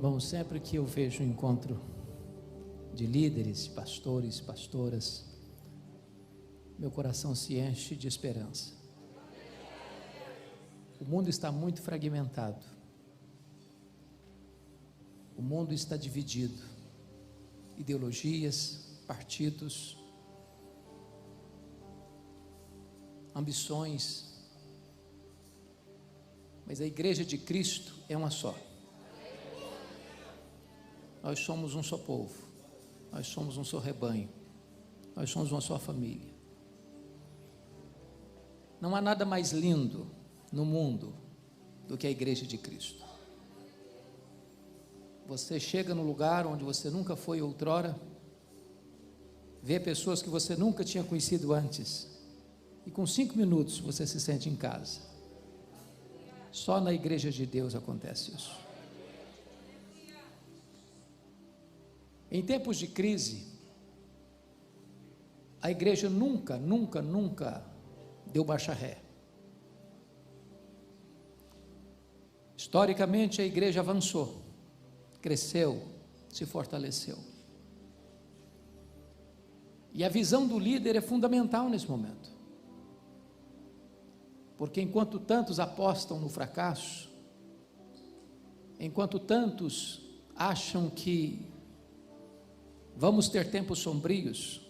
Bom, sempre que eu vejo um encontro de líderes, pastores, pastoras, meu coração se enche de esperança. O mundo está muito fragmentado. O mundo está dividido. Ideologias, partidos, ambições. Mas a igreja de Cristo é uma só. Nós somos um só povo, nós somos um só rebanho, nós somos uma só família. Não há nada mais lindo no mundo do que a igreja de Cristo. Você chega no lugar onde você nunca foi outrora, vê pessoas que você nunca tinha conhecido antes, e com 5 minutos você se sente em casa. Só na igreja de Deus acontece isso. Em tempos de crise, a igreja nunca deu marcha ré. Historicamente, a igreja avançou, cresceu, se fortaleceu. E a visão do líder é fundamental nesse momento. Porque enquanto tantos apostam no fracasso, enquanto tantos acham que vamos ter tempos sombrios,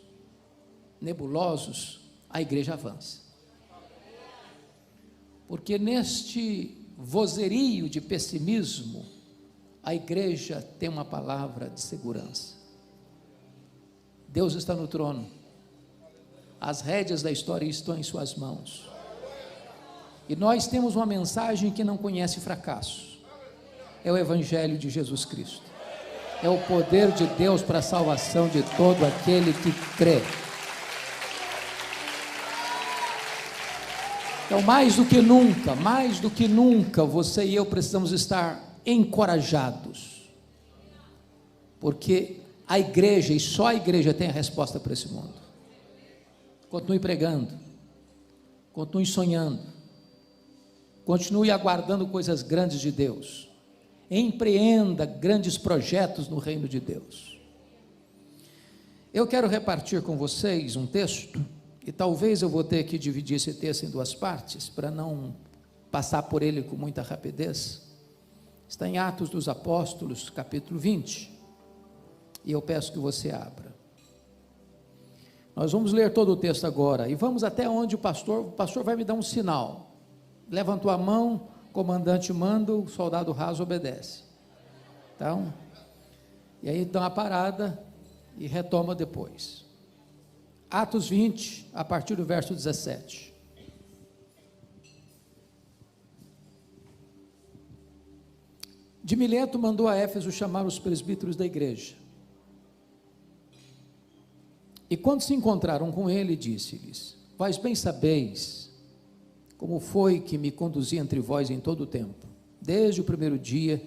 nebulosos, a igreja avança. Porque neste vozerio de pessimismo, a igreja tem uma palavra de segurança. Deus está no trono, as rédeas da história estão em suas mãos, e nós temos uma mensagem que não conhece fracasso, é o Evangelho de Jesus Cristo. É o poder de Deus para a salvação de todo aquele que crê. Então, mais do que nunca, você e eu precisamos estar encorajados, porque a igreja, e só a igreja tem a resposta para esse mundo. Continue pregando, continue sonhando, continue aguardando coisas grandes de Deus. Empreenda grandes projetos no reino de Deus. Eu quero repartir com vocês um texto, e talvez eu vou ter que dividir esse texto em 2 partes, para não passar por ele com muita rapidez. Está em Atos dos Apóstolos, capítulo 20, e eu peço que você abra. Nós vamos ler todo o texto agora, e vamos até onde o pastor vai me dar um sinal. Levantou a mão, comandante manda, o soldado raso obedece. Então, e aí dá uma parada e retoma depois. Atos 20, a partir do verso 17. De Mileto mandou a Éfeso chamar os presbíteros da igreja. E quando se encontraram com ele, disse-lhes: vós bem sabeis como foi que me conduzi entre vós em todo o tempo, desde o primeiro dia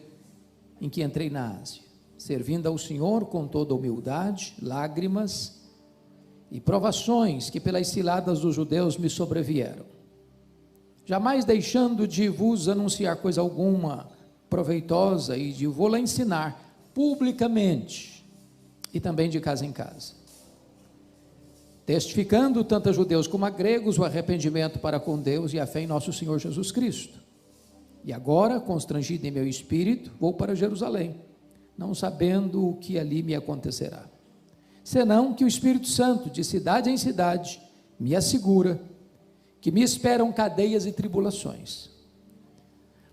em que entrei na Ásia, servindo ao Senhor com toda humildade, lágrimas e provações que pelas ciladas dos judeus me sobrevieram, jamais deixando de vos anunciar coisa alguma proveitosa e de vou-la ensinar publicamente e também de casa em casa, testificando tanto a judeus como a gregos o arrependimento para com Deus e a fé em nosso Senhor Jesus Cristo. E agora, constrangido em meu espírito, vou para Jerusalém, não sabendo o que ali me acontecerá, senão que o Espírito Santo, de cidade em cidade, me assegura que me esperam cadeias e tribulações.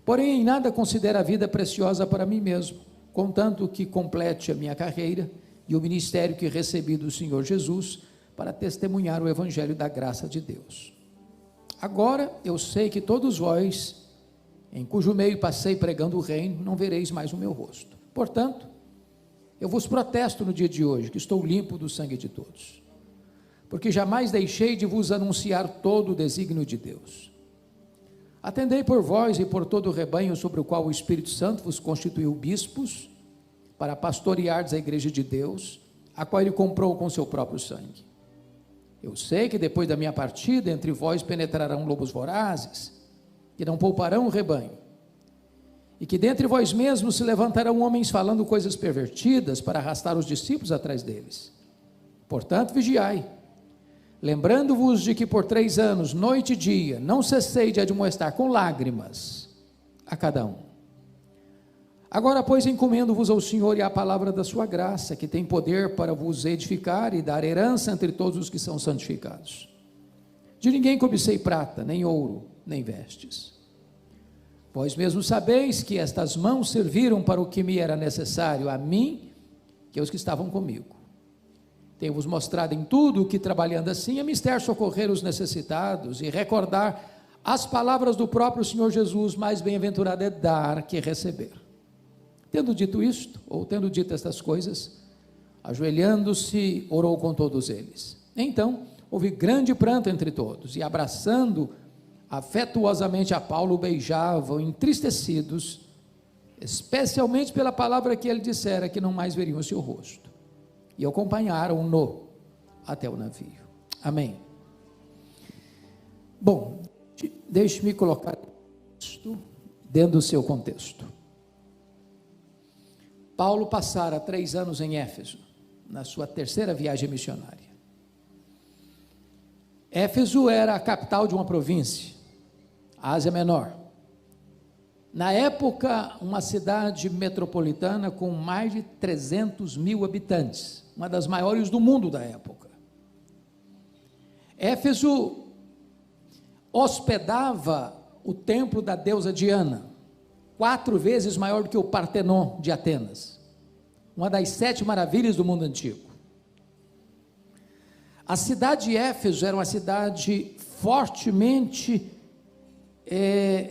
Porém, em nada considero a vida preciosa para mim mesmo, contanto que complete a minha carreira e o ministério que recebi do Senhor Jesus, para testemunhar o evangelho da graça de Deus. Agora eu sei que todos vós, em cujo meio passei pregando o reino, não vereis mais o meu rosto. Portanto, eu vos protesto no dia de hoje, que estou limpo do sangue de todos, porque jamais deixei de vos anunciar todo o desígnio de Deus. Atendei por vós e por todo o rebanho sobre o qual o Espírito Santo vos constituiu bispos, para pastoreardes a igreja de Deus, a qual ele comprou com seu próprio sangue. Eu sei que depois da minha partida, entre vós penetrarão lobos vorazes, que não pouparão o rebanho. e que dentre vós mesmos se levantarão homens falando coisas pervertidas para arrastar os discípulos atrás deles. Portanto, vigiai, lembrando-vos de que por 3 anos, noite e dia, não cessei de admoestar com lágrimas a cada um. Agora, pois, encomendo-vos ao Senhor e à palavra da sua graça, que tem poder para vos edificar e dar herança entre todos os que são santificados. De ninguém cobicei prata, nem ouro, nem vestes. Vós mesmos sabeis que estas mãos serviram para o que me era necessário, a mim, que aos que estavam comigo. Tenho-vos mostrado em tudo que, trabalhando assim, é mister socorrer os necessitados e recordar as palavras do próprio Senhor Jesus: mais bem-aventurado é dar que receber. Tendo dito isto, ou tendo dito estas coisas, ajoelhando-se, orou com todos eles. Então, houve grande pranto entre todos, e abraçando afetuosamente a Paulo, o beijavam, entristecidos, especialmente pela palavra que ele dissera, que não mais veriam o seu rosto. E acompanharam-no até o navio. Amém. Bom, deixe-me colocar isto dentro do seu contexto. Paulo passara 3 anos em Éfeso, na sua 3ª viagem missionária. Éfeso era a capital de uma província, a Ásia Menor. Na época, uma cidade metropolitana com mais de 300 mil habitantes, uma das maiores do mundo da época. Éfeso hospedava o templo da deusa Diana, 4 vezes maior do que o Partenon de Atenas, uma das 7 maravilhas do mundo antigo. A cidade de Éfeso era uma cidade fortemente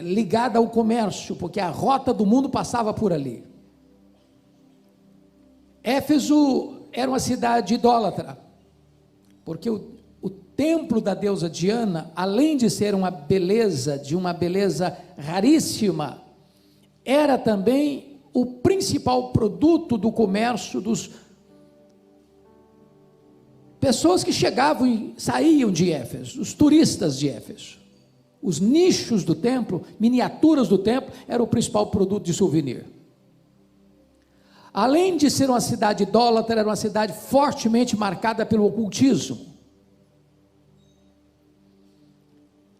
ligada ao comércio, porque a rota do mundo passava por ali. Éfeso era uma cidade idólatra, porque o templo da deusa Diana, além de ser uma beleza raríssima, era também o principal produto do comércio dos pessoas que chegavam e saíam de Éfeso, os turistas de Éfeso. Os nichos do templo, miniaturas do templo, era o principal produto de souvenir. Além de ser uma cidade idólatra, era uma cidade fortemente marcada pelo ocultismo.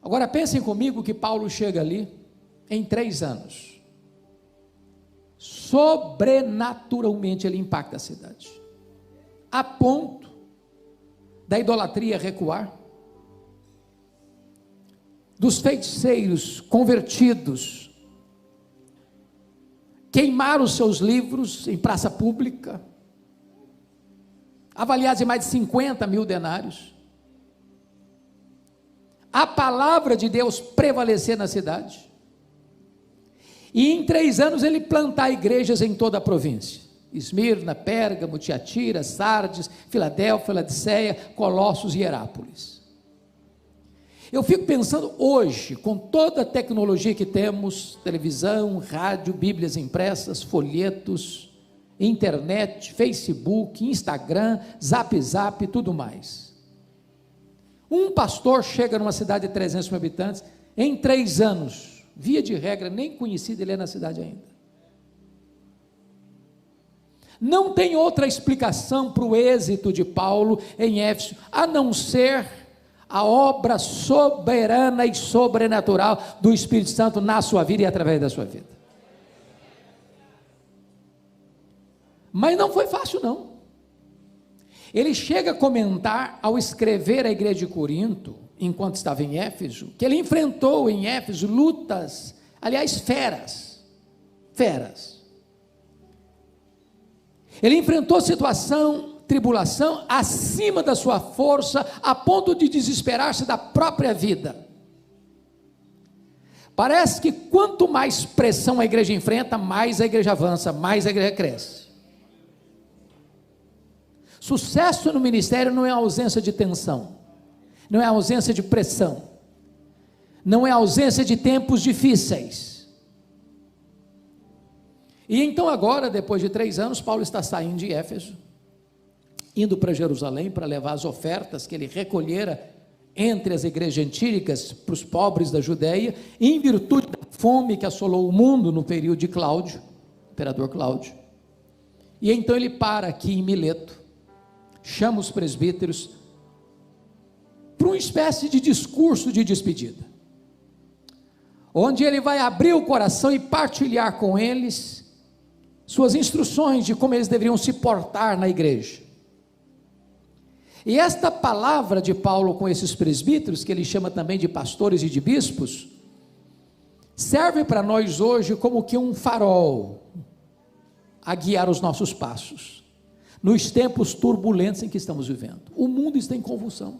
Agora pensem comigo que Paulo chega ali em 3 anos. Sobrenaturalmente ele impacta a cidade, a ponto da idolatria recuar, dos feiticeiros convertidos queimaram os seus livros em praça pública, avaliados em mais de 50 mil denários, a palavra de Deus prevalecer na cidade, e em 3 anos ele plantar igrejas em toda a província: Esmirna, Pérgamo, Tiatira, Sardes, Filadélfia, Laodiceia, Colossos e Hierápolis. Eu fico pensando hoje, com toda a tecnologia que temos, televisão, rádio, bíblias impressas, folhetos, internet, Facebook, Instagram, Zap, tudo mais. Um pastor chega numa cidade de 300 mil habitantes, em 3 anos, via de regra, nem conhecido ele é na cidade ainda. Não tem outra explicação para o êxito de Paulo em Éfeso, a não ser a obra soberana e sobrenatural do Espírito Santo na sua vida e através da sua vida. Mas não foi fácil não. Ele chega a comentar, ao escrever à igreja de Corinto, enquanto estava em Éfeso, que ele enfrentou em Éfeso lutas, aliás, feras. Ele enfrentou tribulação acima da sua força, a ponto de desesperar-se da própria vida. Parece que quanto mais pressão a igreja enfrenta, mais a igreja avança, mais a igreja cresce. Sucesso no ministério não é ausência de tensão, não é ausência de pressão, não é ausência de tempos difíceis. E então agora, depois de 3 anos, Paulo está saindo de Éfeso, indo para Jerusalém para levar as ofertas que ele recolhera entre as igrejas antigas para os pobres da Judéia, em virtude da fome que assolou o mundo no período de Cláudio, imperador Cláudio. E então ele para aqui em Mileto, chama os presbíteros para uma espécie de discurso de despedida, onde ele vai abrir o coração e partilhar com eles suas instruções de como eles deveriam se portar na igreja. E esta palavra de Paulo com esses presbíteros, que ele chama também de pastores e de bispos, serve para nós hoje como que um farol a guiar os nossos passos, nos tempos turbulentos em que estamos vivendo. O mundo está em convulsão,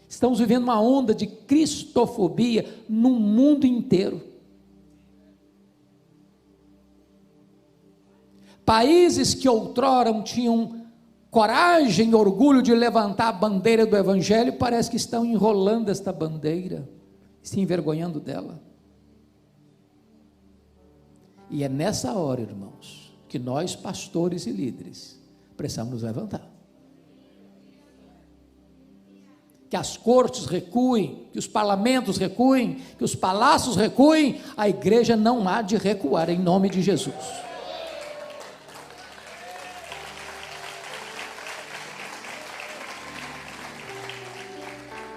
estamos vivendo uma onda de cristofobia no mundo inteiro. Países que outrora tinham coragem e orgulho de levantar a bandeira do evangelho, parece que estão enrolando esta bandeira, se envergonhando dela. E é nessa hora, irmãos, que nós, pastores e líderes, precisamos nos levantar. Que as cortes recuem, que os parlamentos recuem, que os palácios recuem, a igreja não há de recuar, em nome de Jesus.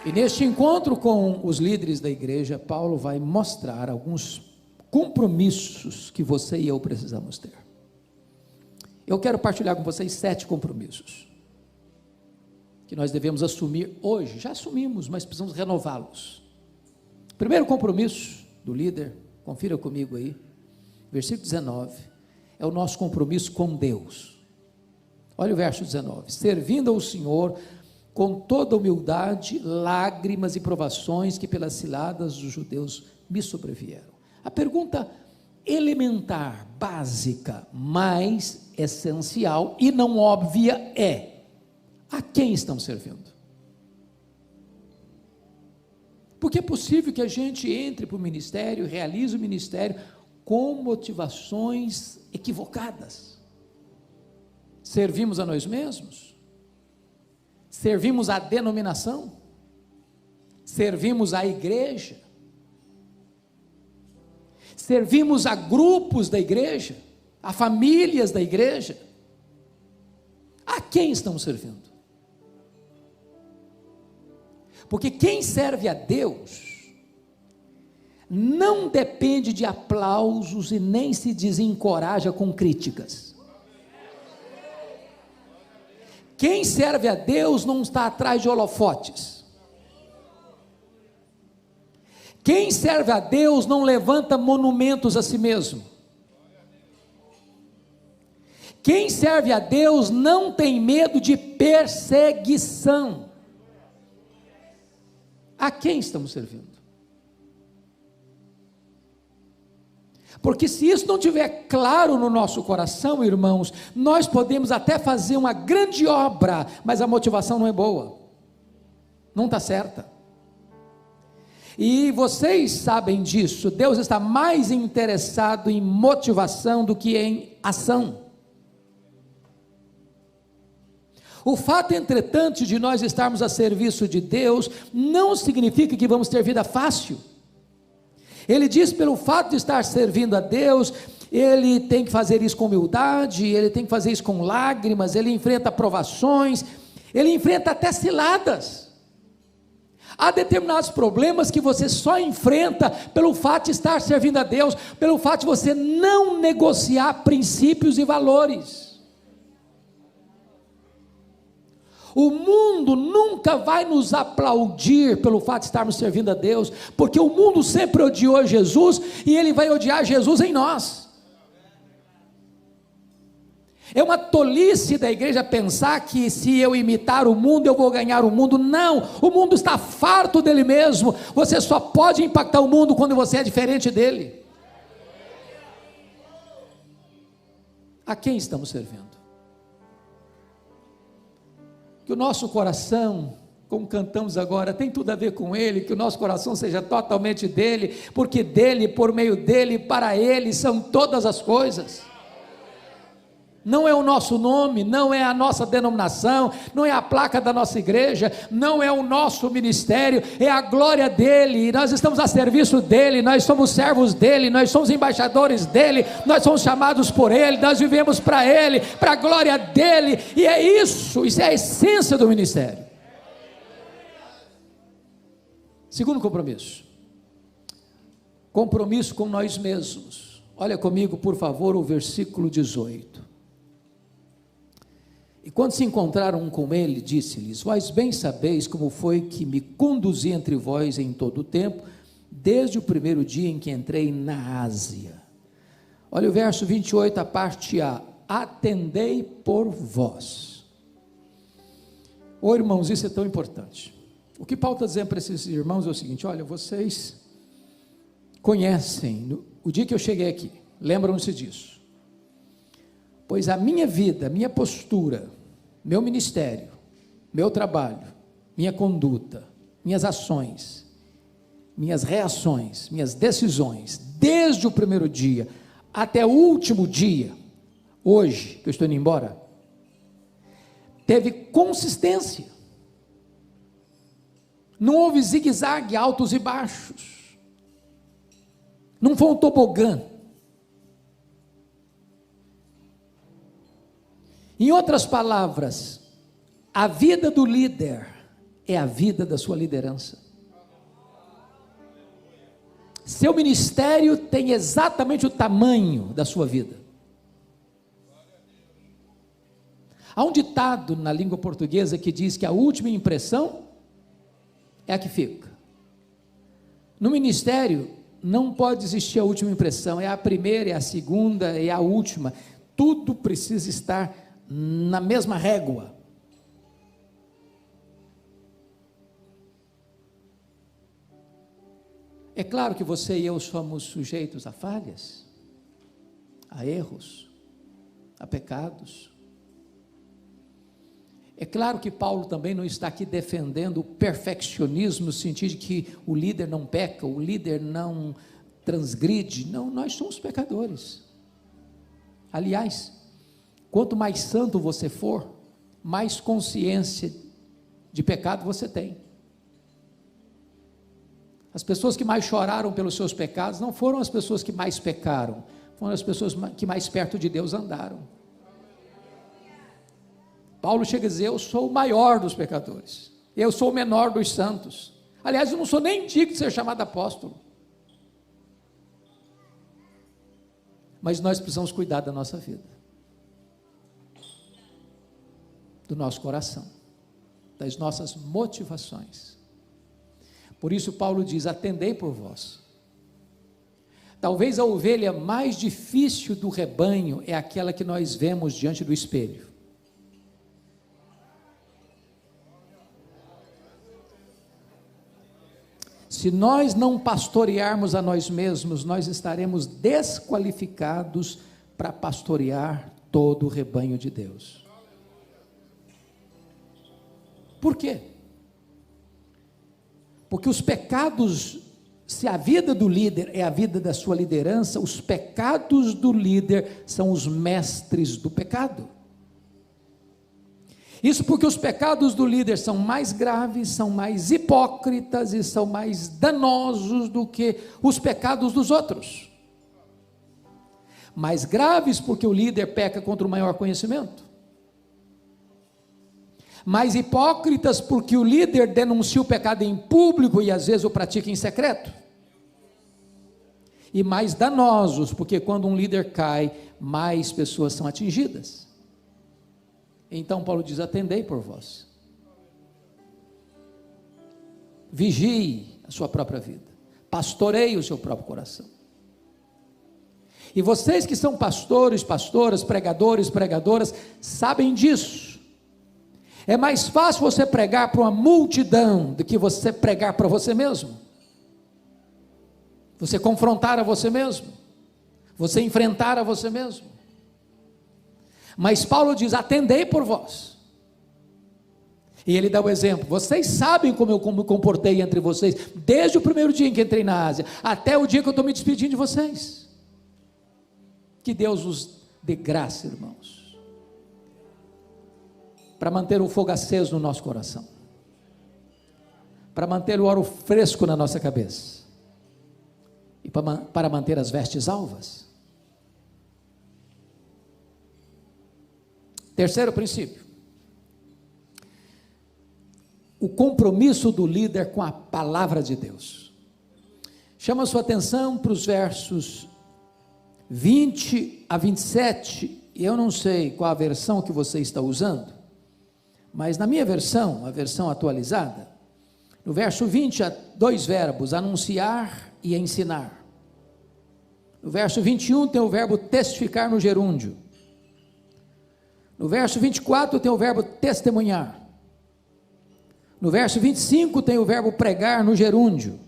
E neste encontro com os líderes da igreja, Paulo vai mostrar alguns compromissos que você e eu precisamos ter. Eu quero partilhar com vocês 7 compromissos que nós devemos assumir hoje. Já assumimos, mas precisamos renová-los. Primeiro compromisso do líder, confira comigo aí, versículo 19, é o nosso compromisso com Deus. Olha o verso 19: servindo ao Senhor com toda humildade, lágrimas e provações que pelas ciladas dos judeus me sobrevieram. A pergunta elementar, básica, mais essencial e não óbvia é: a quem estão servindo? Porque é possível que a gente entre para o ministério, realize o ministério com motivações equivocadas. Servimos a nós mesmos? Servimos a denominação? Servimos a igreja? Servimos a grupos da igreja? A famílias da igreja? A quem estamos servindo? Porque quem serve a Deus não depende de aplausos e nem se desencoraja com críticas. Quem serve a Deus não está atrás de holofotes. Quem serve a Deus não levanta monumentos a si mesmo. Quem serve a Deus não tem medo de perseguição. A quem estamos servindo? Porque se isso não estiver claro no nosso coração, irmãos, nós podemos até fazer uma grande obra, mas a motivação não é boa, não está certa. E vocês sabem disso, Deus está mais interessado em motivação do que em ação. O fato, entretanto, de nós estarmos a serviço de Deus, não significa que vamos ter vida fácil. Ele diz, pelo fato de estar servindo a Deus, ele tem que fazer isso com humildade, ele tem que fazer isso com lágrimas, ele enfrenta provações, ele enfrenta até ciladas. Há determinados problemas que você só enfrenta pelo fato de estar servindo a Deus, pelo fato de você não negociar princípios e valores. O mundo nunca vai nos aplaudir pelo fato de estarmos servindo a Deus, porque o mundo sempre odiou Jesus, e ele vai odiar Jesus em nós. É uma tolice da igreja pensar que se eu imitar o mundo, eu vou ganhar o mundo. Não, o mundo está farto dele mesmo. Você só pode impactar o mundo quando você é diferente dele. A quem estamos servindo? Que o nosso coração, como cantamos agora, tem tudo a ver com Ele, que o nosso coração seja totalmente dEle, porque dEle, por meio dEle, para Ele são todas as coisas. não é o nosso nome, não é a nossa denominação, não é a placa da nossa igreja, não é o nosso ministério, é a glória dele, nós estamos a serviço dele, nós somos servos dele, nós somos embaixadores dele, nós somos chamados por ele, nós vivemos para ele, para a glória dele, e é isso é a essência do ministério. Segundo compromisso com nós mesmos. Olha comigo, por favor, o versículo 18. E quando se encontraram com ele, disse-lhes: vós bem sabeis como foi que me conduzi entre vós em todo o tempo, desde o primeiro dia em que entrei na Ásia. Olha o verso 28, a parte A: atendei por vós. Ô irmãos, isso é tão importante. O que Paulo está dizendo para esses irmãos é o seguinte: olha, vocês conhecem o dia que eu cheguei aqui, lembram-se disso, pois a minha vida, minha postura, meu ministério, meu trabalho, minha conduta, minhas ações, minhas reações, minhas decisões, desde o primeiro dia até o último dia, hoje que eu estou indo embora, teve consistência, não houve zigue-zague, altos e baixos, não foi um tobogã. Em outras palavras, a vida do líder é a vida da sua liderança. Seu ministério tem exatamente o tamanho da sua vida. Há um ditado na língua portuguesa que diz que a última impressão é a que fica. No ministério não pode existir a última impressão, é a primeira, é a segunda, é a última. Tudo precisa estar na mesma régua. É claro que você e eu somos sujeitos a falhas, a erros, a pecados. É claro que Paulo também não está aqui defendendo o perfeccionismo, no sentido de que o líder não peca, o líder não transgride. Não, nós somos pecadores. Aliás, quanto mais santo você for, mais consciência de pecado você tem. As pessoas que mais choraram pelos seus pecados não foram as pessoas que mais pecaram, foram as pessoas que mais perto de Deus andaram. Paulo chega a dizer: eu sou o maior dos pecadores, eu sou o menor dos santos. Aliás, eu não sou nem digno de ser chamado apóstolo. Mas nós precisamos cuidar da nossa vida, do nosso coração, das nossas motivações. Por isso Paulo diz: atendei por vós. Talvez a ovelha mais difícil do rebanho é aquela que nós vemos diante do espelho. Se nós não pastorearmos a nós mesmos, nós estaremos desqualificados para pastorear todo o rebanho de Deus. Por quê? Porque os pecados, se a vida do líder é a vida da sua liderança, os pecados do líder são os mestres do pecado. Isso porque os pecados do líder são mais graves, são mais hipócritas e são mais danosos do que os pecados dos outros. Mais graves porque o líder peca contra o maior conhecimento. Mais hipócritas porque o líder denuncia o pecado em público e às vezes o pratica em secreto. E mais danosos porque quando um líder cai, mais pessoas são atingidas. Então Paulo diz: atendei por vós. Vigie a sua própria vida, pastoreie o seu próprio coração. E vocês que são pastores, pastoras, pregadores, pregadoras, sabem disso. É mais fácil você pregar para uma multidão do que você pregar para você mesmo. Você confrontar a você mesmo, você enfrentar a você mesmo. Mas Paulo diz: atendei por vós. E ele dá o exemplo: vocês sabem como eu me comportei entre vocês, desde o primeiro dia em que entrei na Ásia, até o dia que eu estou me despedindo de vocês. Que Deus os dê graça, irmãos, para manter o fogo aceso no nosso coração, para manter o óleo fresco na nossa cabeça, e para manter as vestes alvas. Terceiro princípio: o compromisso do líder com a palavra de Deus. Chama a sua atenção para os versos 20 a 27, e eu não sei qual a versão que você está usando, mas na minha versão, a versão atualizada, no verso 20 há dois verbos, anunciar e ensinar. No verso 21 tem o verbo testificar no gerúndio. No verso 24 tem o verbo testemunhar. No verso 25 tem o verbo pregar no gerúndio.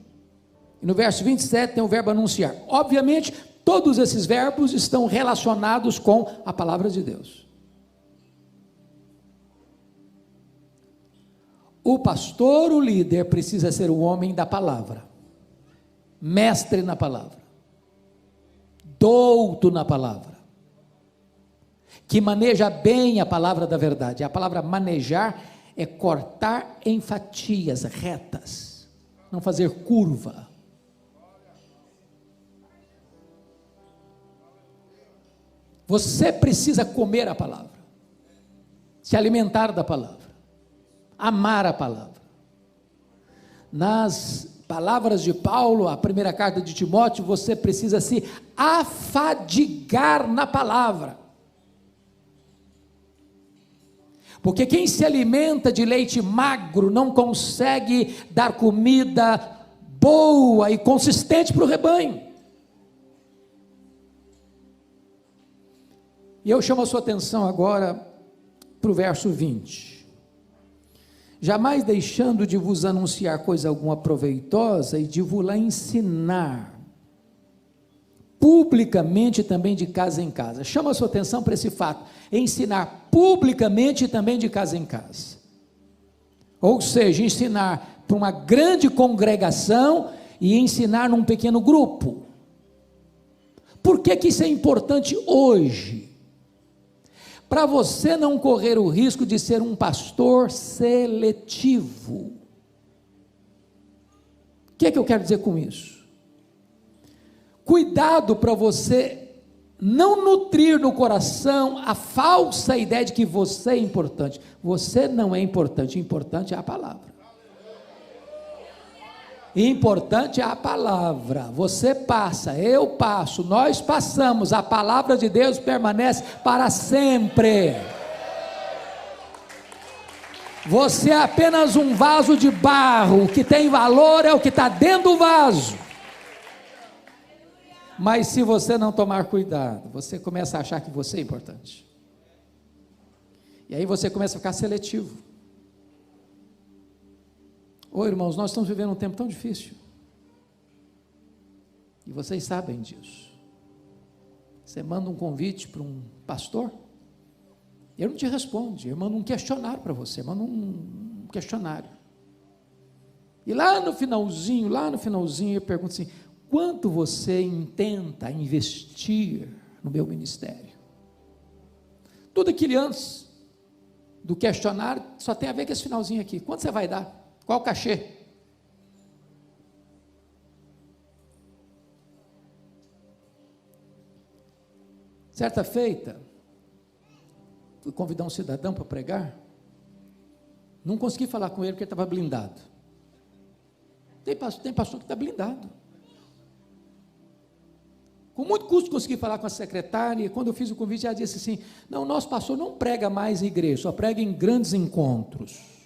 E no verso 27 tem o verbo anunciar. Obviamente, todos esses verbos estão relacionados com a palavra de Deus. O pastor, o líder, precisa ser o homem da palavra, mestre na palavra, douto na palavra, que maneja bem a palavra da verdade. A palavra manejar é cortar em fatias retas, não fazer curva. Você precisa comer a palavra, se alimentar da palavra, amar a palavra. Nas palavras de Paulo, a primeira carta de Timóteo, você precisa se afadigar na palavra. Porque quem se alimenta de leite magro não consegue dar comida boa e consistente para o rebanho. E eu chamo a sua atenção agora para o verso 20. Jamais deixando de vos anunciar coisa alguma proveitosa e de vos lá ensinar, publicamente também de casa em casa. Chama a sua atenção para esse fato, ensinar publicamente também de casa em casa. Ou seja, ensinar para uma grande congregação e ensinar num pequeno grupo. Por que que isso é importante hoje? Para você não correr o risco de ser um pastor seletivo. O que é que eu quero dizer com isso? Cuidado para você não nutrir no coração a falsa ideia de que você é importante. Você não é importante, importante é a palavra. Importante é a palavra. Você passa, eu passo, nós passamos, a palavra de Deus permanece para sempre. Você é apenas um vaso de barro, o que tem valor é o que está dentro do vaso. Mas se você não tomar cuidado, você começa a achar que você é importante. E aí você começa a ficar seletivo. Ô irmãos, nós estamos vivendo um tempo tão difícil. E vocês sabem disso. Você manda um convite para um pastor, ele não te responde, ele manda um questionário para você, manda um questionário. E lá no finalzinho, ele pergunta assim: quanto você intenta investir no meu ministério? Tudo aquilo antes do questionário só tem a ver com esse finalzinho aqui. Quanto você vai dar? Qual o cachê? Certa feita, fui convidar um cidadão para pregar, não consegui falar com ele porque ele estava blindado. Tem pastor que está blindado. Com muito custo consegui falar com a secretária, e quando eu fiz o convite, ela disse assim: não, nosso pastor não prega mais em igreja, só prega em grandes encontros.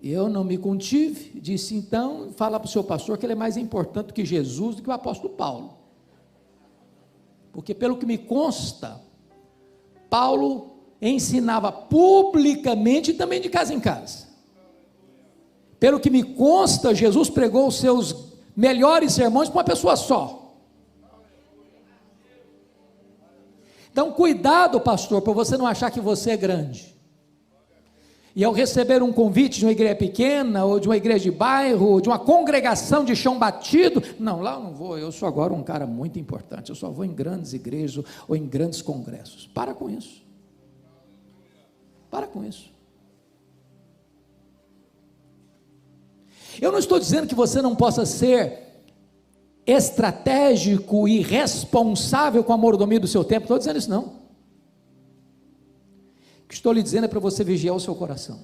Eu não me contive, disse: então, fala para o seu pastor que ele é mais importante do que Jesus, do que o apóstolo Paulo. Porque pelo que me consta, Paulo ensinava publicamente e também de casa em casa. Pelo que me consta, Jesus pregou os seus melhores sermões para uma pessoa só. Então cuidado, pastor, para você não achar que você é grande. E ao receber um convite de uma igreja pequena, ou de uma igreja de bairro, ou de uma congregação de chão batido, não, lá eu não vou, eu sou agora um cara muito importante, eu só vou em grandes igrejas ou em grandes congressos. Para com isso. Para com isso. Eu não estou dizendo que você não possa ser estratégico e responsável com a mordomia do seu tempo, estou dizendo isso não. O que estou lhe dizendo é para você vigiar o seu coração.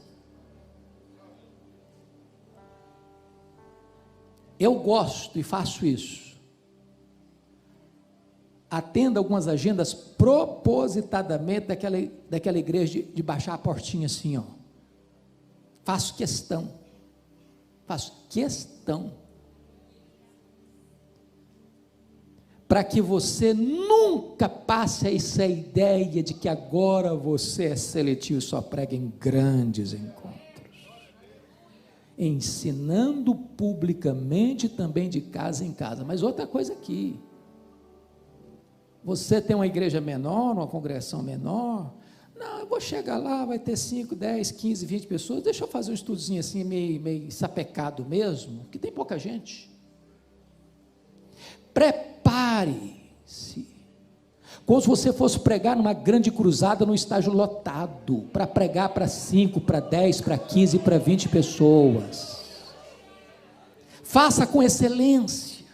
Eu gosto e faço isso. Atendo algumas agendas propositadamente daquela igreja de baixar a portinha assim, ó. Faço questão. Para que você nunca passe essa ideia de que agora você é seletivo e só prega em grandes encontros, ensinando publicamente também de casa em casa. Mas outra coisa aqui, você tem uma igreja menor, uma congregação menor, não, eu vou chegar lá, vai ter 5, 10, 15, 20 pessoas, deixa eu fazer um estudozinho assim, meio sapecado mesmo, que tem pouca gente. Prepare-se, como se você fosse pregar numa grande cruzada, num estágio lotado, para pregar para 5, para 10, para 15, para 20 pessoas. Faça com excelência.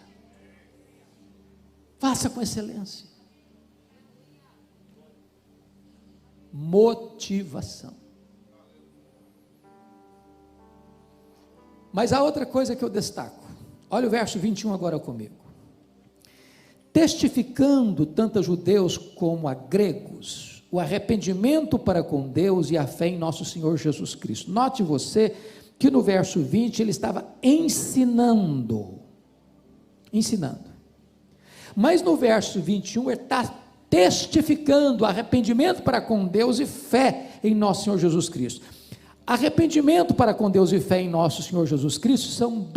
Motivação. Mas há outra coisa que eu destaco. Olha o verso 21 agora comigo. Testificando tanto a judeus como a gregos, o arrependimento para com Deus e a fé em nosso Senhor Jesus Cristo. Note você que no verso 20 ele estava ensinando. Mas no verso 21 ele está testificando arrependimento para com Deus e fé em nosso Senhor Jesus Cristo. Arrependimento para com Deus e fé em nosso Senhor Jesus Cristo são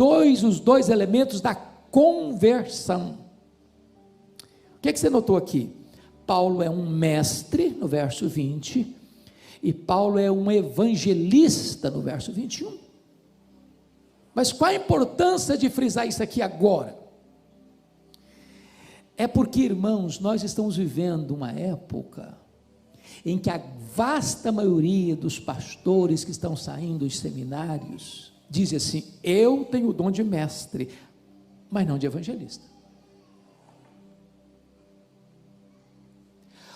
os dois elementos da conversão. O que você notou aqui? Paulo é um mestre, no verso 20, e Paulo é um evangelista, no verso 21. Mas qual a importância de frisar isso aqui agora? É porque, irmãos, nós estamos vivendo uma época em que a vasta maioria dos pastores que estão saindo dos seminários dizem assim: eu tenho o dom de mestre, mas não de evangelista.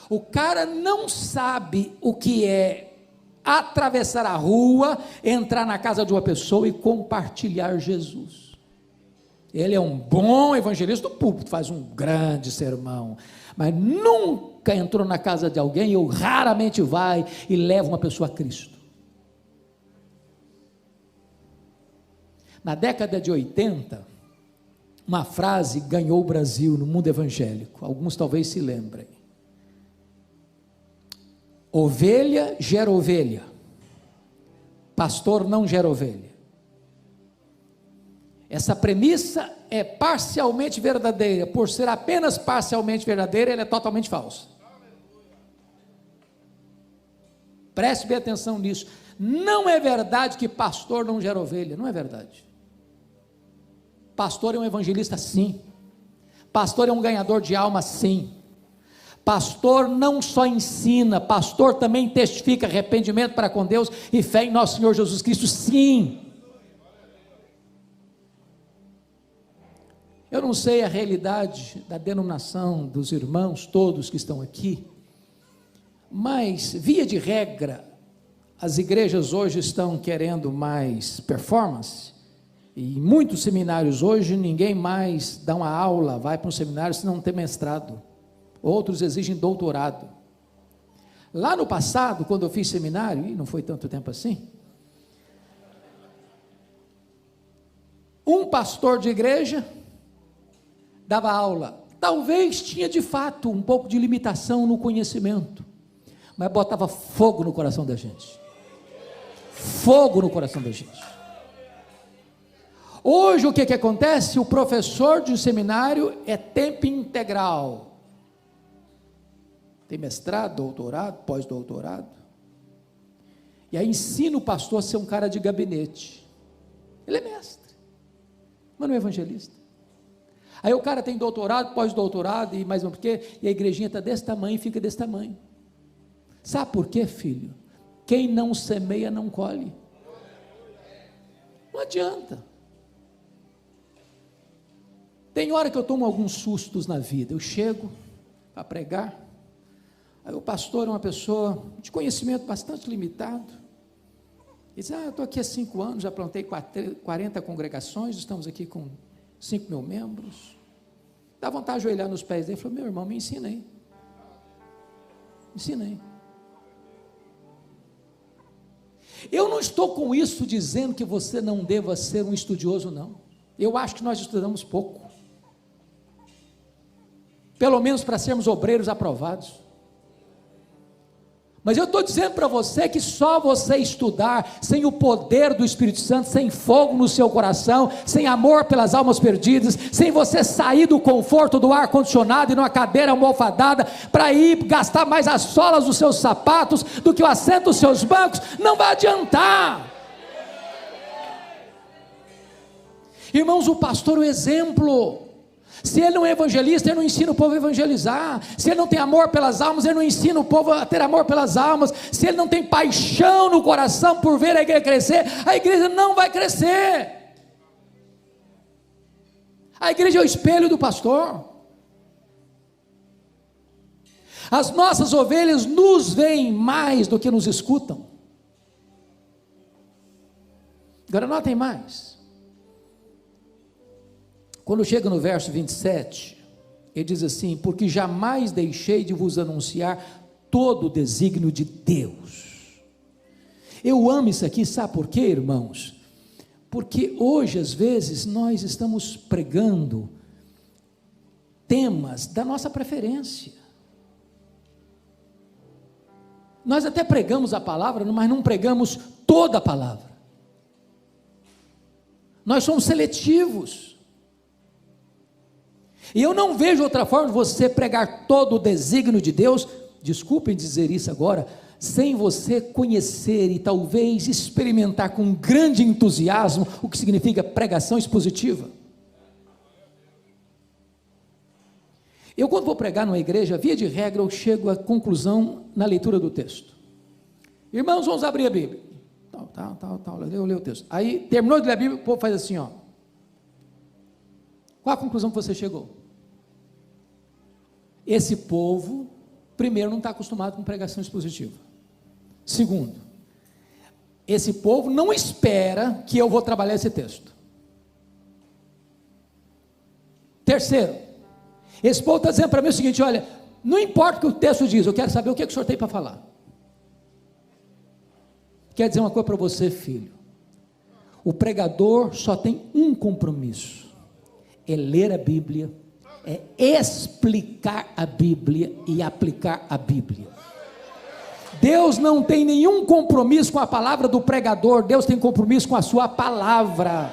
O cara não sabe o que é atravessar a rua, entrar na casa de uma pessoa e compartilhar Jesus. Ele é um bom evangelista do púlpito, faz um grande sermão, mas nunca entrou na casa de alguém, ou raramente vai e leva uma pessoa a Cristo. Na década de 80, uma frase ganhou o Brasil no mundo evangélico, alguns talvez se lembrem: ovelha gera ovelha, pastor não gera ovelha. Essa premissa é parcialmente verdadeira. Por ser apenas parcialmente verdadeira, ela é totalmente falsa. Preste bem atenção nisso. Não é verdade que pastor não gera ovelha, não é verdade. Pastor é um evangelista, sim. Pastor é um ganhador de alma, sim. Pastor não só ensina, pastor também testifica arrependimento para com Deus e fé em nosso Senhor Jesus Cristo, sim. Eu não sei a realidade da denominação dos irmãos todos que estão aqui, mas via de regra, as igrejas hoje estão querendo mais performance, e em muitos seminários hoje ninguém mais dá uma aula, vai para um seminário se não tem mestrado, outros exigem doutorado. Lá no passado, quando eu fiz seminário, e não foi tanto tempo assim, um pastor de igreja dava aula, talvez tinha de fato um pouco de limitação no conhecimento, mas botava fogo no coração da gente, Hoje o que acontece? O professor de um seminário é tempo integral, tem mestrado, doutorado, pós-doutorado, e aí ensina o pastor a ser um cara de gabinete. Ele é mestre, mas não é evangelista. Aí o cara tem doutorado, pós-doutorado e mais um porquê, e a igrejinha está desse tamanho e fica desse tamanho. Sabe por quê, filho? Quem não semeia não colhe. Não adianta. Tem hora que eu tomo alguns sustos na vida. Eu chego para pregar, aí o pastor é uma pessoa de conhecimento bastante limitado. Ele diz: eu estou aqui há 5 anos, já plantei 40 congregações, estamos aqui com 5 mil membros. Dá vontade de ajoelhar nos pés dele. Ele falou: meu irmão, me ensina aí. Ensina aí. Eu não estou com isso dizendo que você não deva ser um estudioso, não. Eu acho que nós estudamos pouco. Pelo menos para sermos obreiros aprovados. Mas eu estou dizendo para você que só você estudar, sem o poder do Espírito Santo, sem fogo no seu coração, sem amor pelas almas perdidas, sem você sair do conforto do ar-condicionado e numa cadeira almofadada, para ir gastar mais as solas dos seus sapatos, do que o assento dos seus bancos, não vai adiantar. Irmãos, o pastor é o exemplo. Se ele não é evangelista, ele não ensina o povo a evangelizar. Se ele não tem amor pelas almas, ele não ensina o povo a ter amor pelas almas. Se ele não tem paixão no coração por ver a igreja crescer, a igreja não vai crescer. A igreja é o espelho do pastor. As nossas ovelhas nos veem mais do que nos escutam. Agora notem mais. Quando chega no verso 27, ele diz assim: porque jamais deixei de vos anunciar todo o desígnio de Deus. Eu amo isso aqui, sabe por quê, irmãos? Porque hoje, às vezes, nós estamos pregando temas da nossa preferência. Nós até pregamos a palavra, mas não pregamos toda a palavra. Nós somos seletivos. E eu não vejo outra forma de você pregar todo o desígnio de Deus, desculpem dizer isso agora, sem você conhecer e talvez experimentar com grande entusiasmo o que significa pregação expositiva. Eu, quando vou pregar numa igreja, via de regra, eu chego à conclusão na leitura do texto. Irmãos, vamos abrir a Bíblia. Eu leio o texto. Aí, terminou de ler a Bíblia, o povo faz assim, ó. Qual a conclusão que você chegou? Esse povo, primeiro, não está acostumado com pregação expositiva. Segundo, esse povo não espera que eu vou trabalhar esse texto. Terceiro, esse povo está dizendo para mim o seguinte: olha, não importa o que o texto diz, eu quero saber o que o senhor tem para falar. Quer dizer uma coisa para você, filho: o pregador só tem um compromisso, é ler a Bíblia, é explicar a Bíblia e aplicar a Bíblia. Deus não tem nenhum compromisso com a palavra do pregador, Deus tem compromisso com a sua palavra.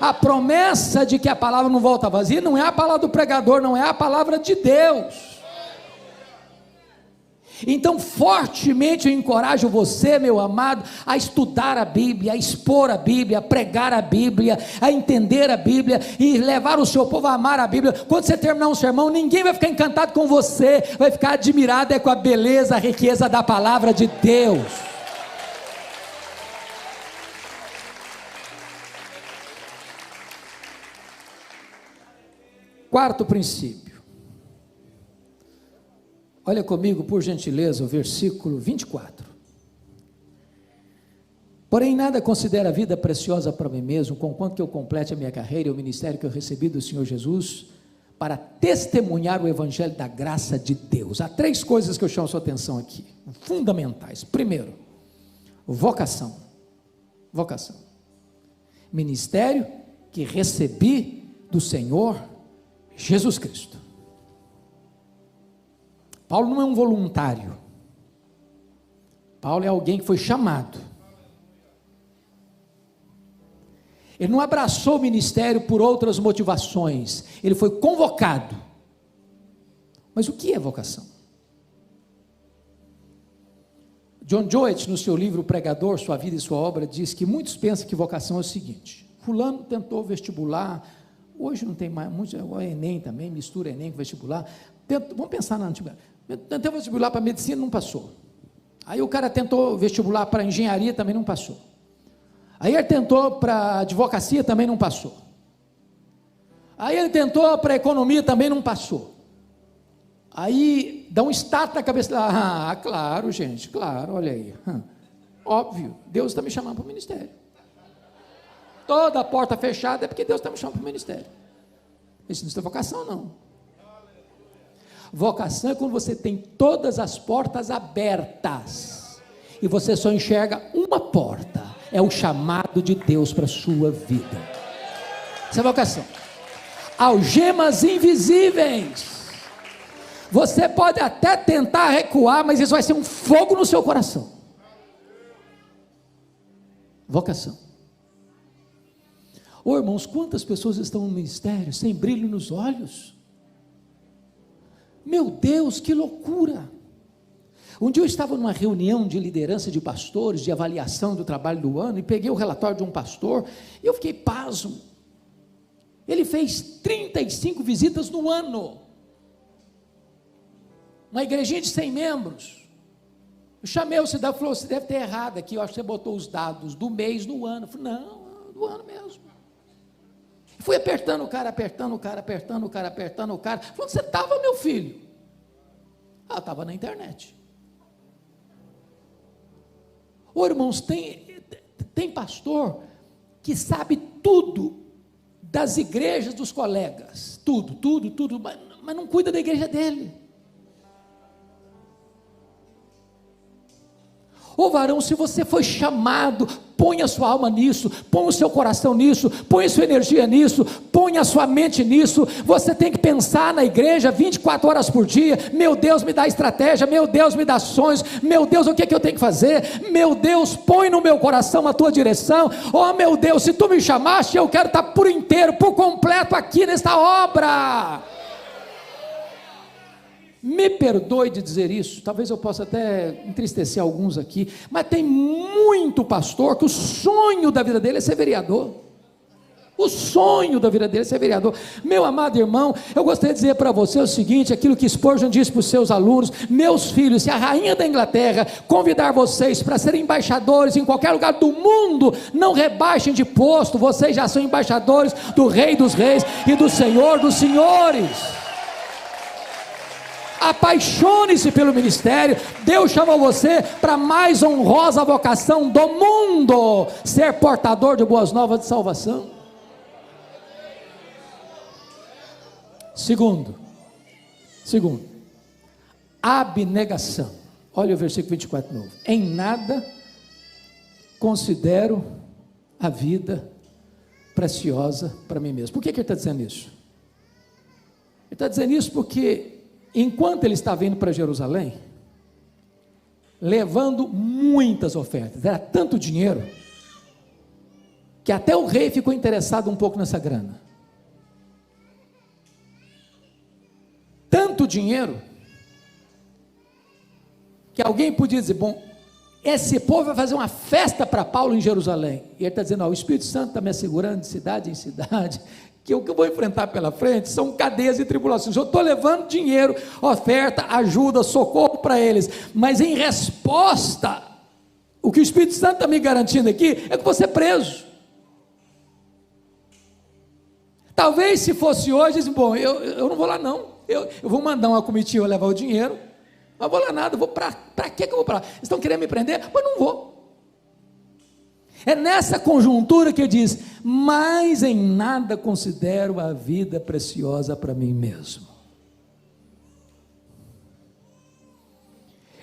A promessa de que a palavra não volta vazia não é a palavra do pregador, não é a palavra de Deus. Então, fortemente eu encorajo você, meu amado, a estudar a Bíblia, a expor a Bíblia, a pregar a Bíblia, a entender a Bíblia e levar o seu povo a amar a Bíblia. Quando você terminar um sermão, ninguém vai ficar encantado com você, vai ficar admirado com a beleza, a riqueza da palavra de Deus. Quarto princípio. Olha comigo, por gentileza, o versículo 24. Porém, nada considero a vida preciosa para mim mesmo, conquanto que eu complete a minha carreira e o ministério que eu recebi do Senhor Jesus, para testemunhar o evangelho da graça de Deus. Há 3 coisas que eu chamo a sua atenção aqui, fundamentais. Primeiro, vocação. Vocação. Ministério que recebi do Senhor Jesus Cristo. Paulo não é um voluntário. Paulo é alguém que foi chamado. Ele não abraçou o ministério por outras motivações. Ele foi convocado. Mas o que é vocação? John Joyce, no seu livro Pregador, Sua Vida e Sua Obra, diz que muitos pensam que vocação é o seguinte: fulano tentou vestibular, hoje não tem mais, muito, é o Enem também, mistura Enem com vestibular. Vamos pensar na antiga. Tentei vestibular para medicina, não passou. Aí o cara tentou vestibular para engenharia, também não passou. Aí ele tentou para advocacia, também não passou. Aí ele tentou para economia, também não passou. Aí dá um start na cabeça, claro, gente, claro, olha aí. Óbvio, Deus está me chamando para o ministério. Toda a porta fechada é porque Deus está me chamando para o ministério. Isso não é vocação, não. Vocação é quando você tem todas as portas abertas e você só enxerga uma porta. É o chamado de Deus para a sua vida. Isso é vocação. Algemas invisíveis. Você pode até tentar recuar, mas isso vai ser um fogo no seu coração. Vocação. Ô irmãos, quantas pessoas estão no ministério sem brilho nos olhos? Meu Deus, que loucura! Um dia eu estava numa reunião de liderança de pastores, de avaliação do trabalho do ano, e peguei o relatório de um pastor, e eu fiquei pasmo. Ele fez 35 visitas no ano. Uma igrejinha de 100 membros. Eu chamei o cidadão e falou: você deve ter errado aqui, eu acho que você botou os dados do mês no ano. Eu falei: não, do ano mesmo. Fui apertando o cara. Falou: onde você estava, meu filho? Eu estava na internet. Ô irmãos, tem pastor que sabe tudo das igrejas dos colegas, tudo, mas não cuida da igreja dele. Ô varão, se você foi chamado, põe a sua alma nisso, põe o seu coração nisso, põe a sua energia nisso, põe a sua mente nisso. Você tem que pensar na igreja 24 horas por dia. Meu Deus, me dá estratégia, meu Deus, me dá sonhos, meu Deus, o que é que eu tenho que fazer? Meu Deus, põe no meu coração a tua direção. Oh meu Deus, se tu me chamaste, eu quero estar por inteiro, por completo aqui nesta obra. Me perdoe de dizer isso, talvez eu possa até entristecer alguns aqui, mas tem muito pastor que o sonho da vida dele é ser vereador. O sonho da vida dele é ser vereador. Meu amado irmão, eu gostaria de dizer para você o seguinte: aquilo que Spurgeon disse para os seus alunos: meus filhos, se a rainha da Inglaterra convidar vocês para serem embaixadores em qualquer lugar do mundo, não rebaixem de posto, vocês já são embaixadores do Rei dos Reis e do Senhor dos Senhores. Apaixone-se pelo ministério. Deus chamou você para a mais honrosa vocação do mundo: ser portador de boas novas de salvação. Segundo, abnegação. Olha o versículo 24 de novo. Em nada considero a vida preciosa para mim mesmo. Por que ele está dizendo isso? Ele está dizendo isso porque enquanto ele estava indo para Jerusalém, levando muitas ofertas, era tanto dinheiro, que até o rei ficou interessado um pouco nessa grana. Tanto dinheiro, que alguém podia dizer: bom, esse povo vai fazer uma festa para Paulo em Jerusalém. E ele está dizendo: o Espírito Santo está me assegurando de cidade em cidade, que o que eu vou enfrentar pela frente são cadeias e tribulações. Eu estou levando dinheiro, oferta, ajuda, socorro para eles, mas em resposta, o que o Espírito Santo está me garantindo aqui é que vou ser preso. Talvez se fosse hoje, bom, eu não vou lá não, eu vou mandar uma comitiva levar o dinheiro, não vou lá nada, para que eu vou para lá? Estão querendo me prender? Mas não vou. É nessa conjuntura que ele diz: mas em nada considero a vida preciosa para mim mesmo.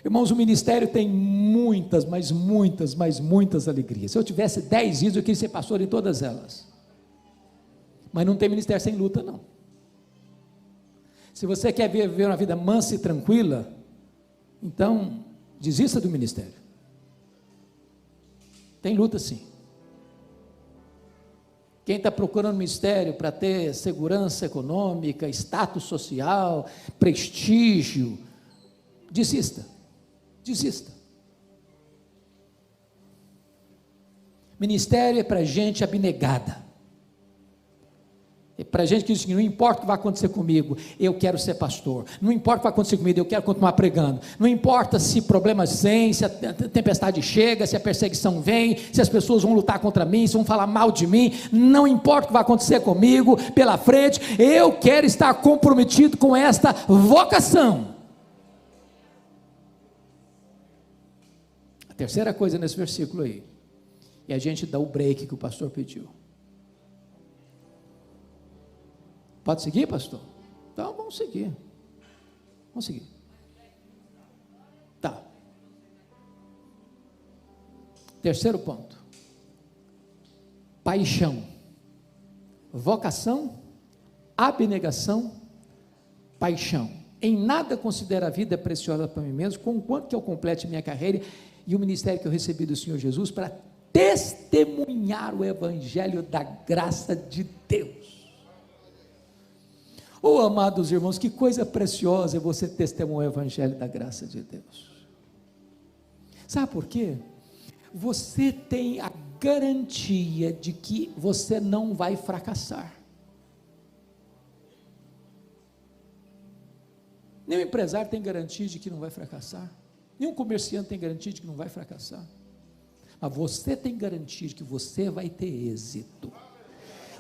Irmãos, o ministério tem muitas alegrias. Se eu tivesse 10 vidas, eu queria ser pastor em todas elas. Mas não tem ministério sem luta, não. Se você quer viver uma vida mansa e tranquila, então desista do ministério. Tem luta sim. Quem está procurando ministério para ter segurança econômica, status social, prestígio, desista. Ministério é para gente abnegada, Para gente que diz que não importa o que vai acontecer comigo, eu quero ser pastor. Não importa o que vai acontecer comigo, eu quero continuar pregando. Não importa se problemas vêm, se a tempestade chega, se a perseguição vem, se as pessoas vão lutar contra mim, se vão falar mal de mim. Não importa o que vai acontecer comigo pela frente, eu quero estar comprometido com esta vocação. A terceira coisa nesse versículo aí, e a gente dá o break que o pastor pediu. Pode seguir, pastor? Então vamos seguir. Vamos seguir. Tá. Terceiro ponto. Paixão. Vocação, abnegação, paixão. Em nada considero a vida preciosa para mim mesmo, conquanto que eu complete minha carreira e o ministério que eu recebi do Senhor Jesus para testemunhar o evangelho da graça de Deus. Oh, amados irmãos, que coisa preciosa é você testemunhar o evangelho da graça de Deus. Sabe por quê? Você tem a garantia de que você não vai fracassar. Nenhum empresário tem garantia de que não vai fracassar. Nenhum comerciante tem garantia de que não vai fracassar. Mas você tem garantia de que você vai ter êxito.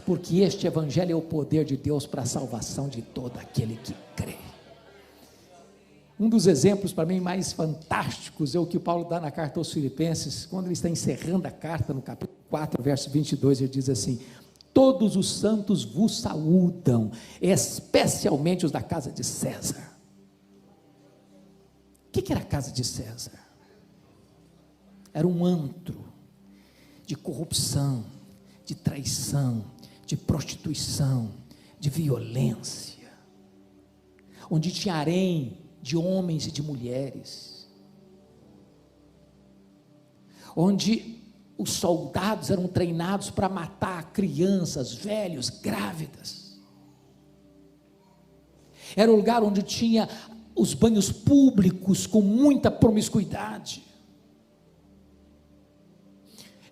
Porque este evangelho é o poder de Deus para a salvação de todo aquele que crê. Um dos exemplos para mim mais fantásticos é o que Paulo dá na carta aos Filipenses, quando ele está encerrando a carta no capítulo 4, verso 22, ele diz assim: todos os santos vos saúdam, especialmente os da casa de César. O que era a casa de César? Era um antro de corrupção, de traição, de prostituição, de violência, onde tinha harém de homens e de mulheres, onde os soldados eram treinados para matar crianças, velhos, grávidas. Era um lugar onde tinha os banhos públicos com muita promiscuidade.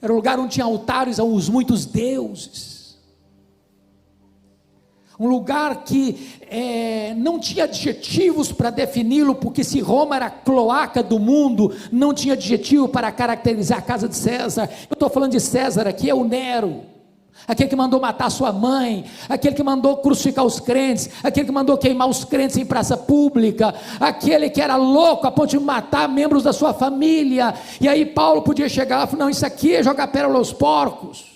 Era um lugar onde tinha altares aos muitos deuses. Um lugar que não tinha adjetivos para defini-lo, porque se Roma era a cloaca do mundo, não tinha adjetivo para caracterizar a casa de César. Eu estou falando de César aqui, é o Nero, aquele que mandou matar sua mãe, aquele que mandou crucificar os crentes, aquele que mandou queimar os crentes em praça pública, aquele que era louco a ponto de matar membros da sua família. E aí Paulo podia chegar lá e falar: não, isso aqui é jogar pérola aos porcos.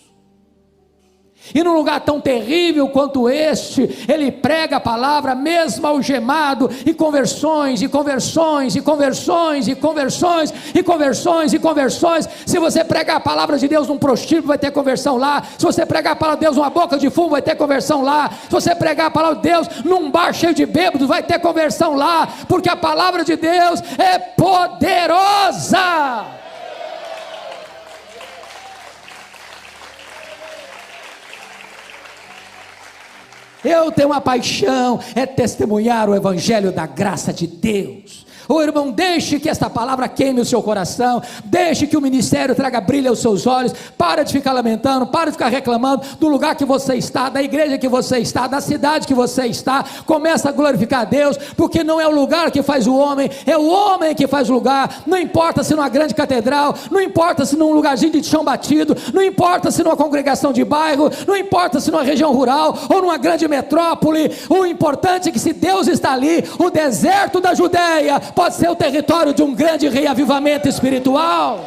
E num lugar tão terrível quanto este, ele prega a palavra mesmo algemado, e conversões, e conversões, e conversões, e conversões, e conversões, e conversões. Se você pregar a palavra de Deus num prostíbulo, vai ter conversão lá. Se você pregar a palavra de Deus numa boca de fumo, vai ter conversão lá. Se você pregar a palavra de Deus num bar cheio de bêbados, vai ter conversão lá, porque a palavra de Deus é poderosa. Eu tenho uma paixão, é testemunhar o evangelho da graça de Deus. Ô irmão, deixe que esta palavra queime o seu coração, deixe que o ministério traga brilho aos seus olhos. Para de ficar lamentando, para de ficar reclamando do lugar que você está, da igreja que você está, da cidade que você está. Começa a glorificar a Deus, porque não é o lugar que faz o homem, é o homem que faz o lugar. Não importa se numa grande catedral, não importa se num lugarzinho de chão batido, não importa se numa congregação de bairro, não importa se numa região rural ou numa grande metrópole. O importante é que, se Deus está ali, o deserto da Judeia pode ser o território de um grande reavivamento espiritual.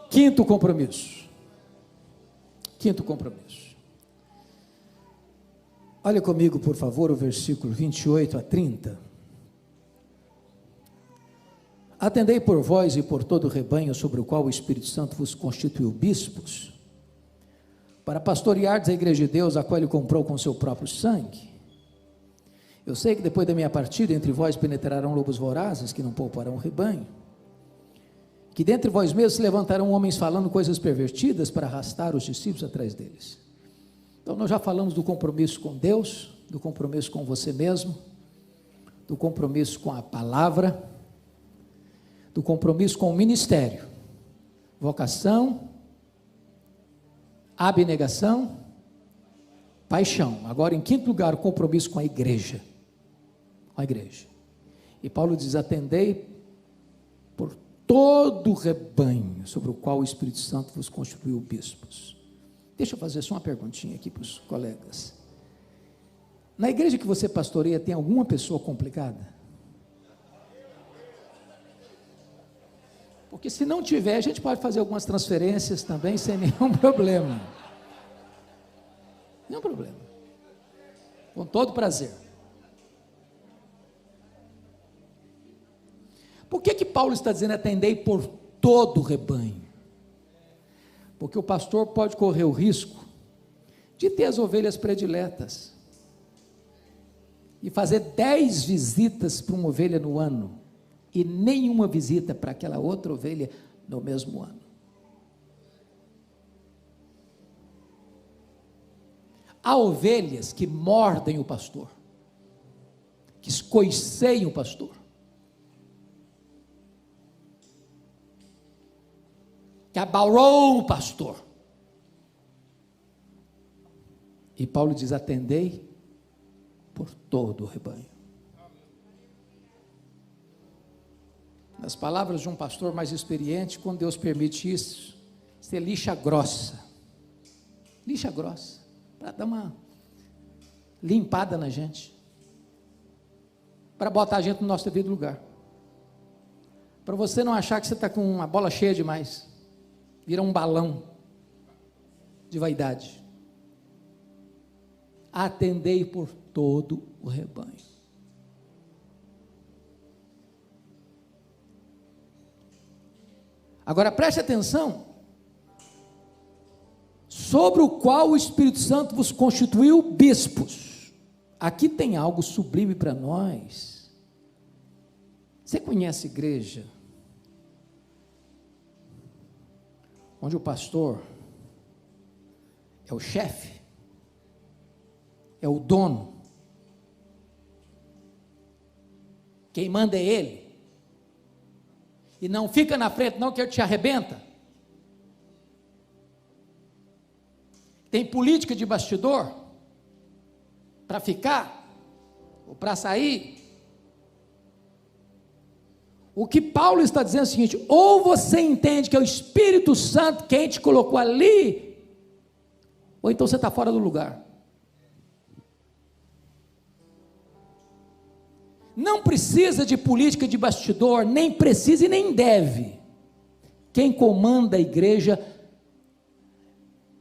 Quinto compromisso. Olha comigo, por favor, o versículo 28 a 30. Atendei por vós e por todo o rebanho sobre o qual o Espírito Santo vos constituiu bispos, para pastoreardes a igreja de Deus, a qual ele comprou com seu próprio sangue. Eu sei que depois da minha partida, entre vós penetrarão lobos vorazes, que não pouparão o rebanho, que dentre vós mesmos se levantarão homens falando coisas pervertidas, para arrastar os discípulos atrás deles. Então nós já falamos do compromisso com Deus, do compromisso com você mesmo, do compromisso com a palavra, do compromisso com o ministério. vocação, abnegação, paixão. Agora, em quinto lugar, o compromisso com a igreja. Com a igreja. E Paulo diz: atendei por todo o rebanho sobre o qual o Espírito Santo vos constituiu bispos. Deixa eu fazer só uma perguntinha aqui para os colegas. Na igreja que você pastoreia, tem alguma pessoa complicada? Porque se não tiver, a gente pode fazer algumas transferências também, sem nenhum problema. Nenhum problema. Com todo prazer. Por que Paulo está dizendo atendei por todo o rebanho? Porque o pastor pode correr o risco de ter as ovelhas prediletas e fazer 10 visitas para uma ovelha no ano e nenhuma visita para aquela outra ovelha no mesmo ano. Há ovelhas que mordem o pastor, que escoiceiam o pastor, que abalou o pastor. E Paulo diz: atendei por todo o rebanho. Nas palavras de um pastor mais experiente, quando Deus permite isso, você lixa grossa, para dar uma limpada na gente, para botar a gente no nosso devido lugar, para você não achar que você está com uma bola cheia demais, vira um balão de vaidade. Atendei por todo o rebanho. Agora preste atenção, sobre o qual o Espírito Santo vos constituiu bispos. Aqui tem algo sublime para nós. Você conhece igreja onde o pastor é o chefe, é o dono, quem manda é ele, e não fica na frente não, que ele te arrebenta? Tem política de bastidor para ficar ou para sair? O que Paulo está dizendo é o seguinte: ou você entende que é o Espírito Santo quem te colocou ali, ou então você está fora do lugar. Não precisa de política de bastidor, nem precisa e nem deve. Quem comanda a igreja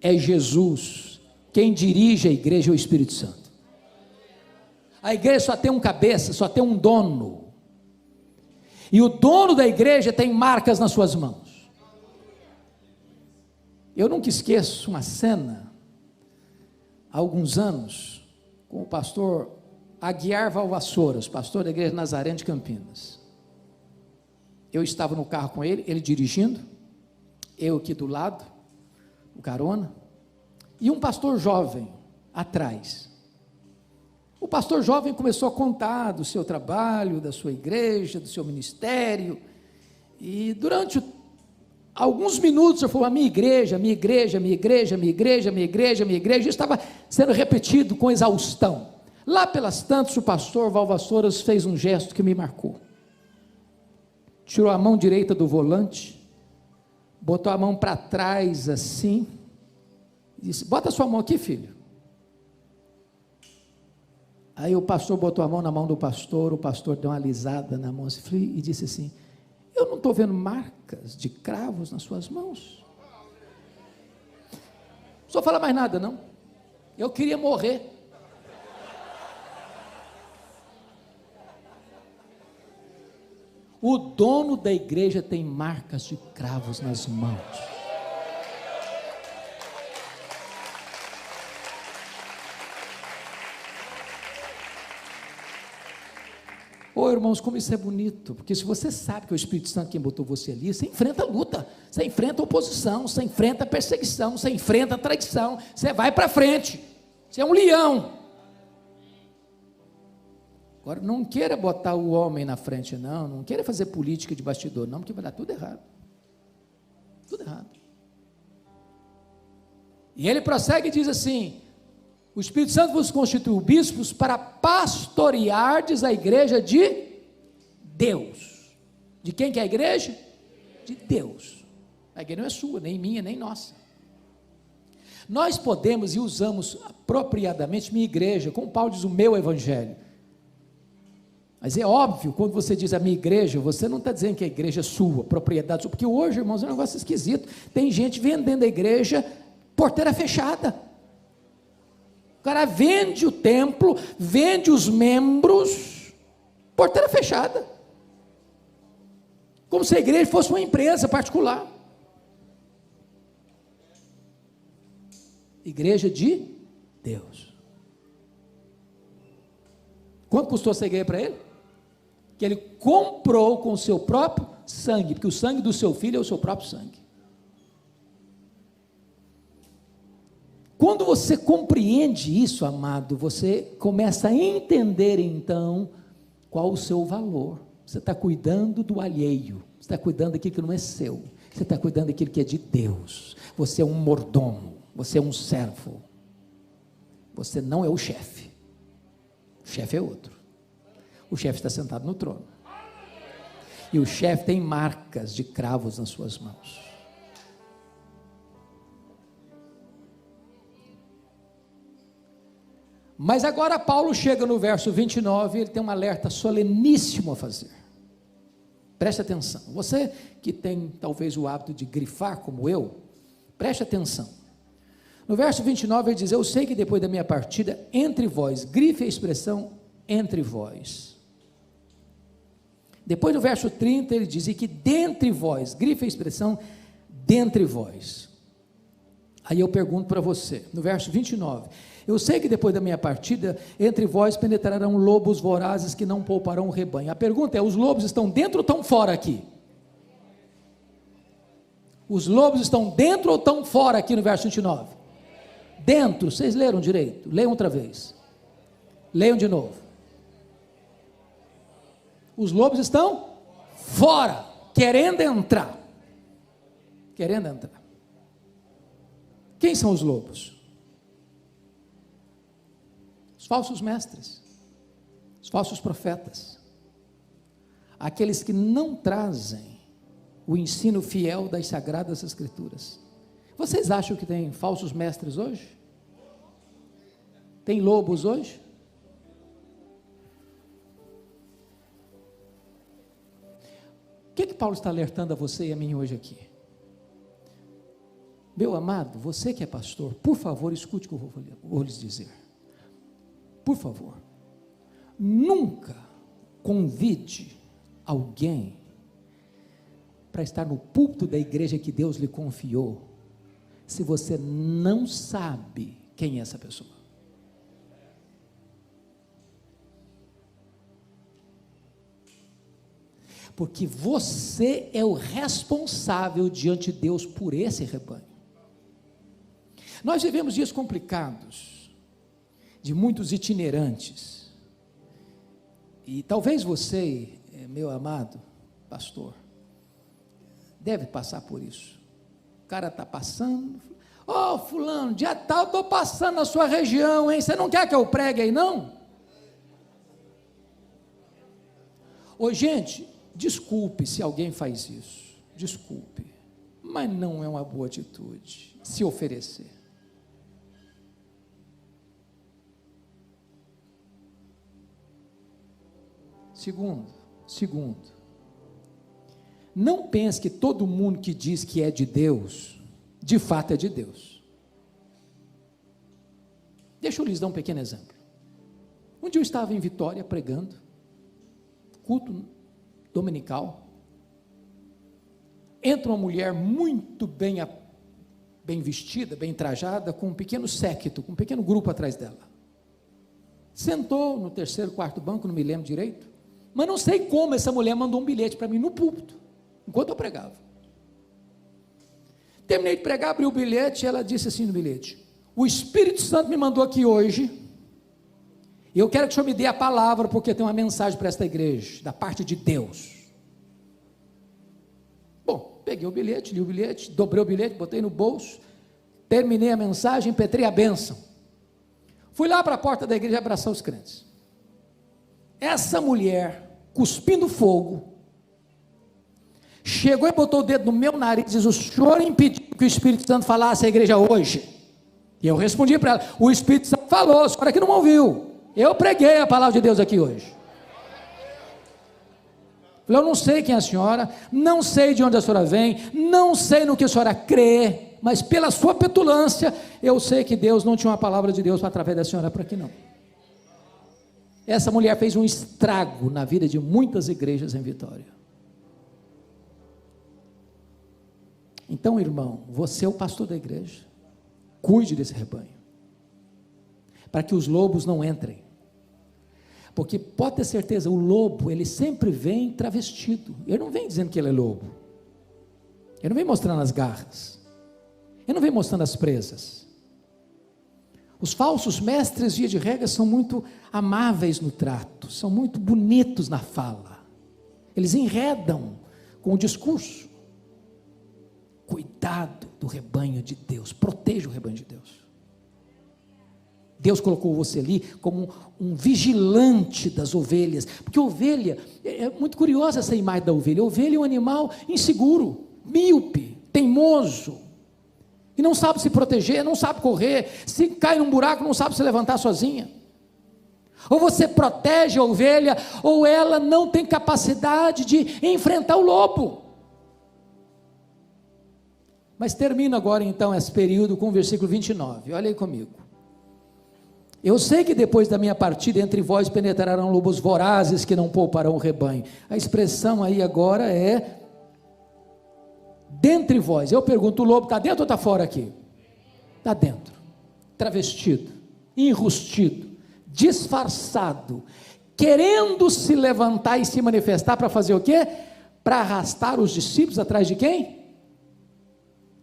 é Jesus. Quem dirige a igreja é o Espírito Santo. A igreja só tem um cabeça, só tem um dono. E o dono da igreja tem marcas nas suas mãos. Eu nunca esqueço uma cena, há alguns anos, com o pastor Aguiar Valvassouras, pastor da igreja Nazareno de Campinas. Eu estava no carro com ele, ele dirigindo, eu aqui do lado, o carona, e um pastor jovem atrás. O pastor jovem começou a contar do seu trabalho, da sua igreja, do seu ministério, e durante alguns minutos eu falei: a minha igreja, estava sendo repetido com exaustão. Lá pelas tantas, o pastor Valvassouras fez um gesto que me marcou. Tirou a mão direita do volante, botou a mão para trás assim, e disse: bota a sua mão aqui, filho. Aí o pastor botou a mão na mão do pastor, o pastor deu uma alisada na mão e disse assim: eu não estou vendo marcas de cravos nas suas mãos. Não só fala mais nada não, eu queria morrer. O dono da igreja tem marcas de cravos nas mãos. Ô irmãos, como isso é bonito, porque se você sabe que é o Espírito Santo quem botou você ali, você enfrenta a luta, você enfrenta a oposição, você enfrenta a perseguição, você enfrenta a traição, você vai para frente, você é um leão. Agora, não queira botar o homem na frente, não queira fazer política de bastidor, não, porque vai dar tudo errado. Tudo errado. E ele prossegue e diz assim: o Espírito Santo vos constituiu bispos para pastoreardes a igreja de Deus. De quem que é a igreja? De Deus. A igreja não é sua, nem minha, nem nossa. Nós podemos e usamos apropriadamente minha igreja, como Paulo diz, o meu evangelho. Mas é óbvio, quando você diz a minha igreja, você não está dizendo que a igreja é sua, propriedade sua, porque hoje, irmãos, é um negócio esquisito. Tem gente vendendo a igreja, porteira fechada. O cara vende o templo, vende os membros, porteira fechada. Como se a igreja fosse uma empresa particular. Igreja de Deus. Quanto custou essa igreja para ele? Que ele comprou com o seu próprio sangue, porque o sangue do seu filho é o seu próprio sangue. Quando você compreende isso, amado, você começa a entender então qual o seu valor. Você está cuidando do alheio, você está cuidando daquilo que não é seu, você está cuidando daquilo que é de Deus. Você é um mordomo, você é um servo, você não é o chefe. O chefe é outro. O chefe está sentado no trono, e o chefe tem marcas de cravos nas suas mãos. Mas agora Paulo chega no verso 29, ele tem um alerta soleníssimo a fazer. Preste atenção. Você que tem talvez o hábito de grifar como eu, preste atenção. No verso 29 ele diz: eu sei que depois da minha partida, entre vós, grife a expressão entre vós. Depois no verso 30 ele diz: e que dentre vós, grife a expressão dentre vós. Aí eu pergunto para você, no verso 29, eu sei que depois da minha partida, entre vós penetrarão lobos vorazes que não pouparão o rebanho. A pergunta é: os lobos estão dentro ou estão fora aqui? Os lobos estão dentro ou estão fora aqui no verso 29? Dentro. Vocês leram direito? Leiam outra vez. Leiam de novo. Os lobos estão fora, querendo entrar. Querendo entrar. Quem são os lobos? Os falsos mestres, os falsos profetas, aqueles que não trazem o ensino fiel das Sagradas Escrituras. Vocês acham que tem falsos mestres hoje? Tem lobos hoje? O que Paulo está alertando a você e a mim hoje aqui? Meu amado, você que é pastor, por favor, escute o que eu vou lhes dizer. Por favor, nunca convide alguém para estar no púlpito da igreja que Deus lhe confiou, se você não sabe quem é essa pessoa. Porque você é o responsável diante de Deus por esse rebanho. Nós vivemos dias complicados, de muitos itinerantes, e talvez você, meu amado pastor, deve passar por isso. O cara está passando, fulano, dia tal, estou passando na sua região, hein? Você não quer que eu pregue aí não? Gente, desculpe se alguém faz isso, desculpe, mas não é uma boa atitude, se oferecer. Segundo, não pense que todo mundo que diz que é de Deus, de fato é de Deus. Deixa eu lhes dar um pequeno exemplo. Um dia eu estava em Vitória pregando, culto dominical, entra uma mulher muito bem vestida, bem trajada, com um pequeno séquito, com um pequeno grupo atrás dela. Sentou no terceiro, quarto banco, não me lembro direito, mas não sei como essa mulher mandou um bilhete para mim no púlpito, enquanto eu pregava. Terminei de pregar, abri o bilhete, e ela disse assim no bilhete: o Espírito Santo me mandou aqui hoje, e eu quero que o senhor me dê a palavra, porque tem uma mensagem para esta igreja, da parte de Deus. Bom, peguei o bilhete, li o bilhete, dobrei o bilhete, botei no bolso, terminei a mensagem, impetrei a bênção. Fui lá para a porta da igreja abraçar os crentes. Essa mulher, cuspindo fogo, chegou e botou o dedo no meu nariz e disse: o senhor impediu que o Espírito Santo falasse à igreja hoje? E eu respondi para ela: o Espírito Santo falou, a senhora que não ouviu. Eu preguei a palavra de Deus aqui hoje. Eu não sei quem é a senhora, não sei de onde a senhora vem, não sei no que a senhora crê, mas pela sua petulância, eu sei que Deus não tinha uma palavra de Deus através da senhora para aqui não. Essa mulher fez um estrago na vida de muitas igrejas em Vitória. Então, irmão, você é o pastor da igreja, cuide desse rebanho, para que os lobos não entrem, porque pode ter certeza, o lobo, ele sempre vem travestido, ele não vem dizendo que ele é lobo, ele não vem mostrando as garras, ele não vem mostrando as presas. Os falsos mestres, via de regra, são muito amáveis no trato, são muito bonitos na fala, eles enredam com o discurso. Cuidado do rebanho de Deus, proteja o rebanho de Deus. Deus colocou você ali como um vigilante das ovelhas, porque ovelha, é muito curiosa essa imagem da ovelha. A ovelha é um animal inseguro, míope, teimoso, e não sabe se proteger, não sabe correr, se cai num buraco não sabe se levantar sozinha. Ou você protege a ovelha, ou ela não tem capacidade de enfrentar o lobo. Mas termino agora então esse período com o versículo 29, olha aí comigo. Eu sei que depois da minha partida entre vós penetrarão lobos vorazes que não pouparão o rebanho. A expressão aí agora é dentre vós. Eu pergunto, o lobo está dentro ou está fora aqui? Está dentro, travestido, enrustido, disfarçado, querendo se levantar e se manifestar para fazer o quê? Para arrastar os discípulos atrás de quem?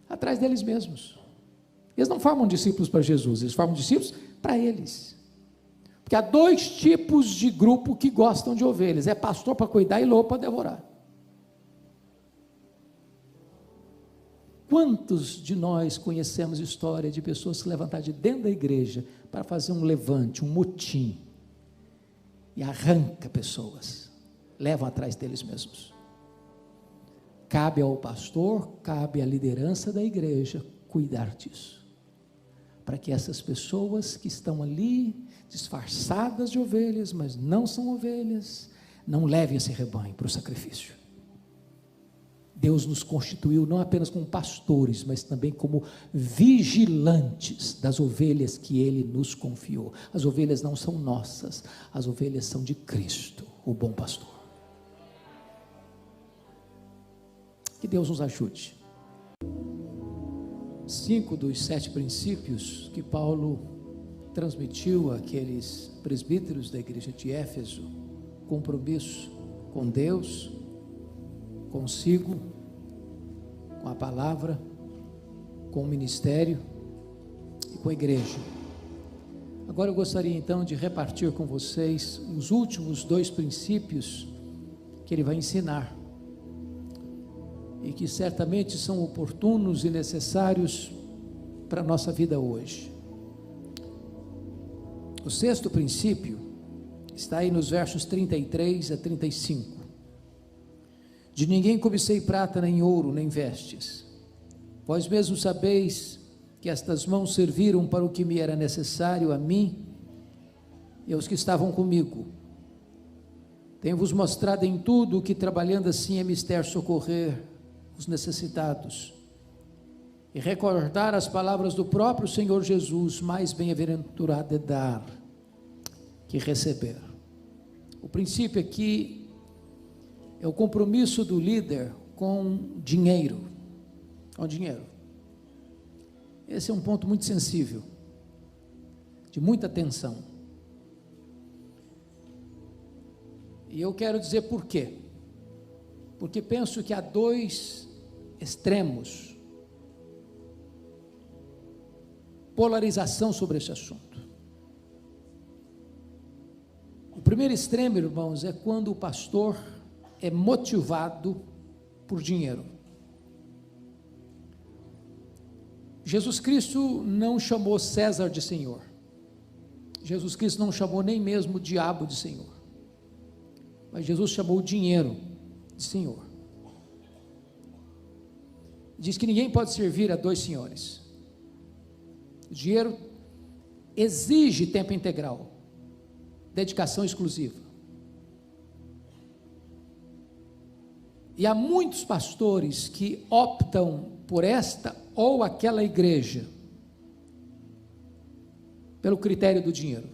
Atrás deles mesmos. Eles não formam discípulos para Jesus, eles formam discípulos para eles. Porque há dois tipos de grupo que gostam de ovelhas: é pastor para cuidar e lobo para devorar. Quantos de nós conhecemos história de pessoas se levantar de dentro da igreja para fazer um levante, um motim, e arranca pessoas, levam atrás deles mesmos? Cabe ao pastor, cabe à liderança da igreja cuidar disso, para que essas pessoas que estão ali, disfarçadas de ovelhas, mas não são ovelhas, não levem esse rebanho para o sacrifício. Deus nos constituiu não apenas como pastores, mas também como vigilantes das ovelhas que Ele nos confiou. As ovelhas não são nossas, as ovelhas são de Cristo, o bom pastor. Que Deus nos ajude. 5 dos 7 princípios que Paulo transmitiu àqueles presbíteros da igreja de Éfeso: compromisso com Deus, consigo, com a palavra, com o ministério e com a igreja. Agora eu gostaria então de repartir com vocês os últimos 2 princípios que ele vai ensinar, e que certamente são oportunos e necessários para a nossa vida hoje. O 6º princípio está aí nos versos 33 a 35. De ninguém cobicei prata, nem ouro, nem vestes. Vós mesmos sabeis que estas mãos serviram para o que me era necessário a mim e aos que estavam comigo. Tenho-vos mostrado em tudo que, trabalhando assim, é mister socorrer os necessitados e recordar as palavras do próprio Senhor Jesus: mais bem-aventurado é dar que receber. O princípio aqui é o compromisso do líder com dinheiro. Com dinheiro. Esse é um ponto muito sensível, de muita atenção. E eu quero dizer por quê. Porque penso que há 2 extremos, polarização sobre esse assunto. O primeiro extremo, irmãos, é quando o pastor é motivado por dinheiro. Jesus Cristo não chamou César de Senhor. Jesus Cristo não chamou nem mesmo o diabo de Senhor. Mas Jesus chamou o dinheiro de Senhor. Diz que ninguém pode servir a dois senhores. O dinheiro exige tempo integral, dedicação exclusiva. E há muitos pastores que optam por esta ou aquela igreja, pelo critério do dinheiro.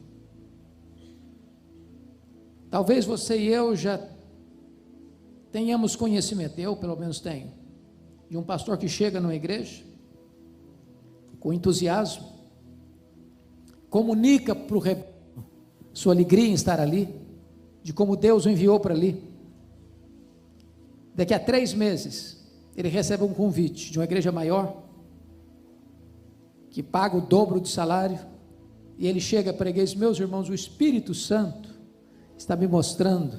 Talvez você e eu já tenhamos conhecimento, eu pelo menos tenho, de um pastor que chega numa igreja, com entusiasmo, comunica para o rebanho sua alegria em estar ali, de como Deus o enviou para ali. Daqui a 3 meses, ele recebe um convite de uma igreja maior, que paga o dobro de salário, e ele chega para a igreja e diz: meus irmãos, o Espírito Santo está me mostrando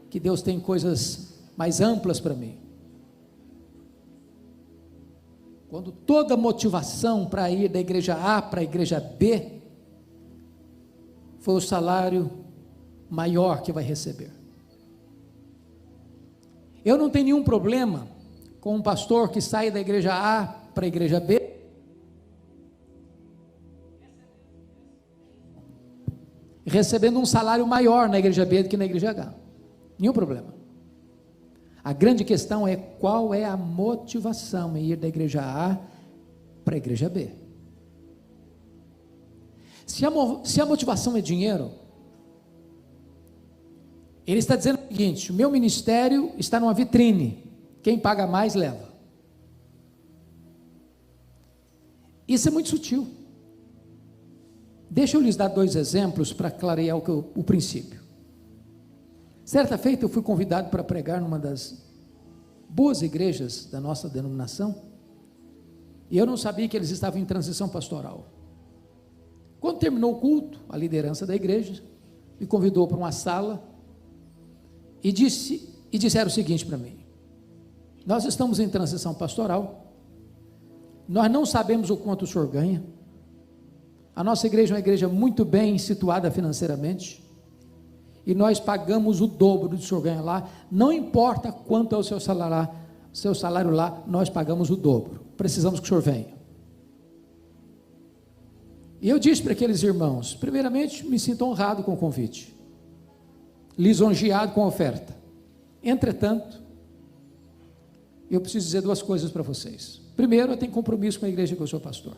que Deus tem coisas mais amplas para mim. Quando toda a motivação para ir da igreja A para a igreja B, foi o salário maior que vai receber. Eu não tenho nenhum problema com um pastor que sai da igreja A para a igreja B, recebendo um salário maior na igreja B do que na igreja H. Nenhum problema. A grande questão é qual é a motivação em ir da igreja A para a igreja B. Se a motivação é dinheiro, ele está dizendo o seguinte: o meu ministério está numa vitrine, quem paga mais leva. Isso é muito sutil. Deixa eu lhes dar 2 exemplos para clarear o princípio. Certa feita eu fui convidado para pregar numa das boas igrejas da nossa denominação, e eu não sabia que eles estavam em transição pastoral. Quando terminou o culto, a liderança da igreja me convidou para uma sala e disseram o seguinte para mim: nós estamos em transição pastoral, nós não sabemos o quanto o senhor ganha, a nossa igreja é uma igreja muito bem situada financeiramente, e nós pagamos o dobro do que o senhor ganha lá, não importa quanto é o seu salário lá, nós pagamos o dobro, precisamos que o senhor venha. E eu disse para aqueles irmãos: primeiramente, me sinto honrado com o convite, lisonjeado com a oferta. Entretanto, eu preciso dizer 2 coisas para vocês. Primeiro, eu tenho compromisso com a igreja que eu sou pastor.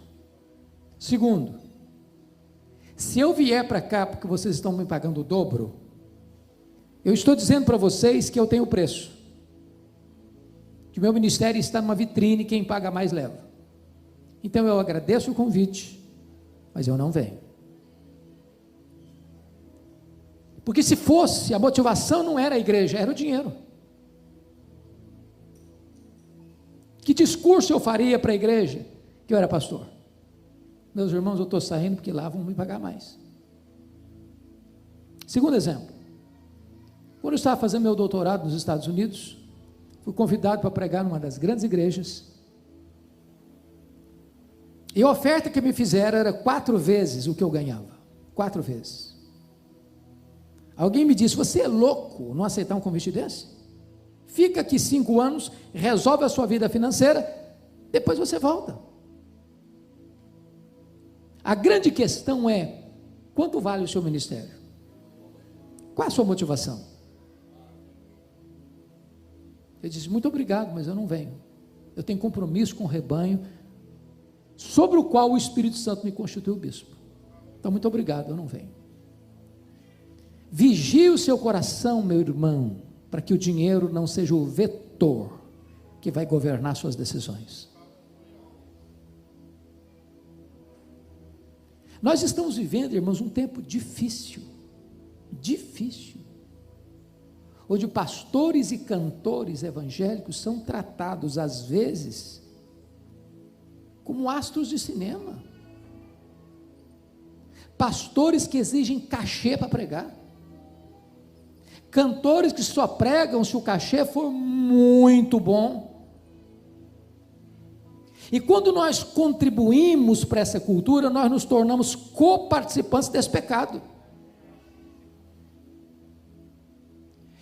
Segundo, se eu vier para cá porque vocês estão me pagando o dobro, eu estou dizendo para vocês que eu tenho preço, que o meu ministério está numa vitrine, quem paga mais leva. Então eu agradeço o convite, mas eu não venho. Porque se fosse, a motivação não era a igreja, era o dinheiro. Que discurso eu faria para a igreja que eu era pastor? Meus irmãos, eu estou saindo porque lá vão me pagar mais. Segundo exemplo, quando eu estava fazendo meu doutorado nos Estados Unidos, fui convidado para pregar numa das grandes igrejas, e a oferta que me fizeram era 4 vezes o que eu ganhava, 4 vezes. Alguém me disse: você é louco não aceitar um convite desse? Fica aqui 5 anos, resolve a sua vida financeira, depois você volta. A grande questão é: quanto vale o seu ministério? Qual é a sua motivação? Ele disse: muito obrigado, mas eu não venho. Eu tenho compromisso com o rebanho, sobre o qual o Espírito Santo me constituiu bispo. Então, muito obrigado, eu não venho. Vigie o seu coração, meu irmão, para que o dinheiro não seja o vetor que vai governar suas decisões. Nós estamos vivendo, irmãos, um tempo difícil, onde pastores e cantores evangélicos são tratados, às vezes, como astros de cinema. Pastores que exigem cachê para pregar, cantores que só pregam se o cachê for muito bom, E quando nós contribuímos para essa cultura, nós nos tornamos coparticipantes desse pecado.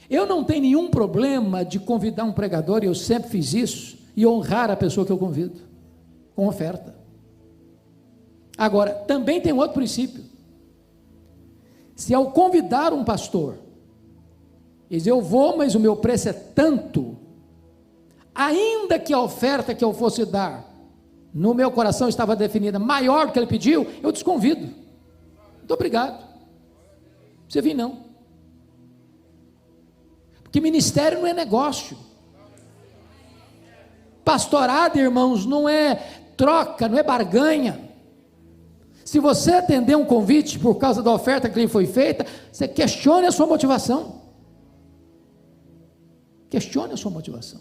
Eu não tenho nenhum problema de convidar um pregador, e eu sempre fiz isso, e honrar a pessoa que eu convido, com oferta. Agora, também tem outro princípio. Se ao convidar um pastor, diz, eu vou, mas o meu preço é tanto, ainda que a oferta que eu fosse dar, no meu coração estava definida maior do que ele pediu, eu desconvido. Muito obrigado. Você vem não. Porque ministério não é negócio. Pastorado, irmãos, não é troca, não é barganha. Se você atender um convite por causa da oferta que lhe foi feita, você questione a sua motivação. Questione a sua motivação.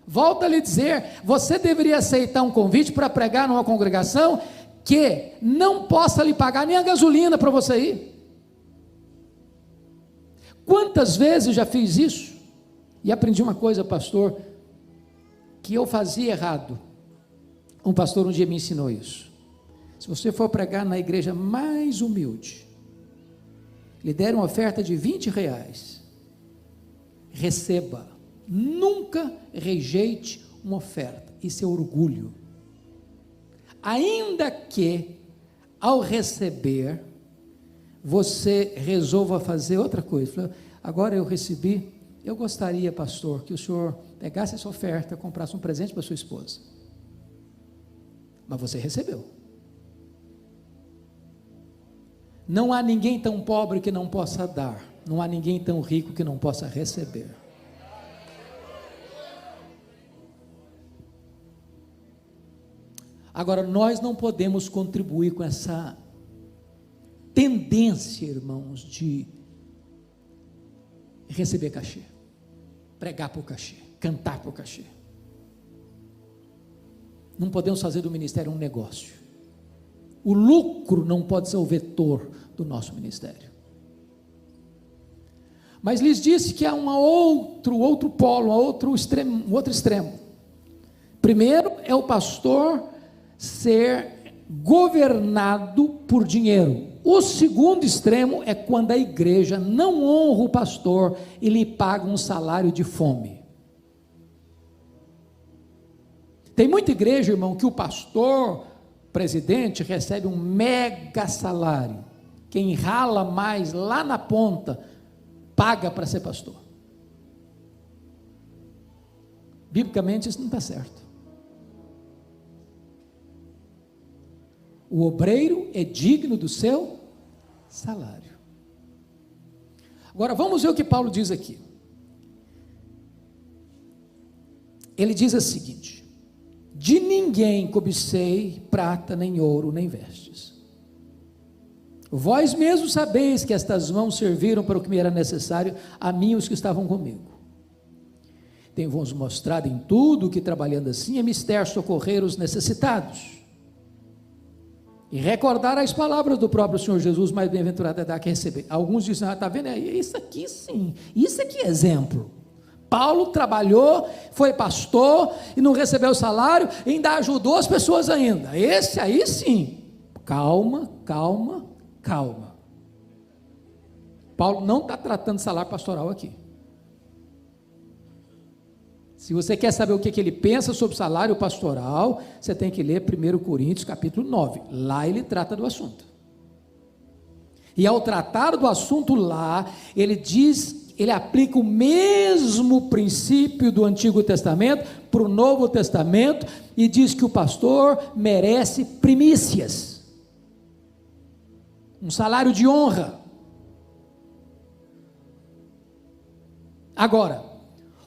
Volto a lhe dizer, você deveria aceitar um convite para pregar numa congregação que não possa lhe pagar nem a gasolina para você ir. Quantas vezes já fiz isso? E aprendi uma coisa, pastor, que eu fazia errado. Um pastor um dia me ensinou isso. Se você for pregar na igreja mais humilde, lhe der uma oferta de R$20, receba. Nunca rejeite uma oferta. Isso é orgulho. Ainda que, ao receber, você resolva fazer outra coisa. Agora eu recebi, eu gostaria, pastor, que o senhor pegasse essa oferta, comprasse um presente para sua esposa. Mas você recebeu. Não há ninguém tão pobre que não possa dar. Não há ninguém tão rico que não possa receber. Agora, nós não podemos contribuir com essa tendência, irmãos, de receber cachê, pregar por cachê, cantar por cachê. Não podemos fazer do ministério um negócio. O lucro não pode ser o vetor do nosso ministério. Mas lhes disse que há outro polo, outro extremo. Primeiro é o pastor ser governado por dinheiro. O segundo extremo é quando a igreja não honra o pastor e lhe paga um salário de fome. Tem muita igreja, irmão, que o pastor, presidente, recebe um mega salário. Quem rala mais lá na ponta, paga para ser pastor. Biblicamente isso não está certo. O obreiro é digno do seu salário. Agora vamos ver o que Paulo diz aqui. Ele diz o seguinte: de ninguém cobicei prata, nem ouro, nem vestes. Vós mesmos sabeis que estas mãos serviram para o que me era necessário, a mim e os que estavam comigo. Tenho-vos mostrado em tudo que, trabalhando assim, é mister socorrer os necessitados, e recordar as palavras do próprio Senhor Jesus, mais bem-aventurado é dar que receber. Alguns dizem, está vendo, isso aqui sim, isso aqui é exemplo. Paulo trabalhou, foi pastor, e não recebeu salário, e ainda ajudou as pessoas ainda. Esse aí sim. Calma. Paulo não está tratando de salário pastoral aqui. Se você quer saber o que ele pensa sobre salário pastoral, você tem que ler 1 Coríntios capítulo 9, lá ele trata do assunto, e ao tratar do assunto lá, ele diz, ele aplica o mesmo princípio do Antigo Testamento para o Novo Testamento, e diz que o pastor merece primícias, um salário de honra. Agora,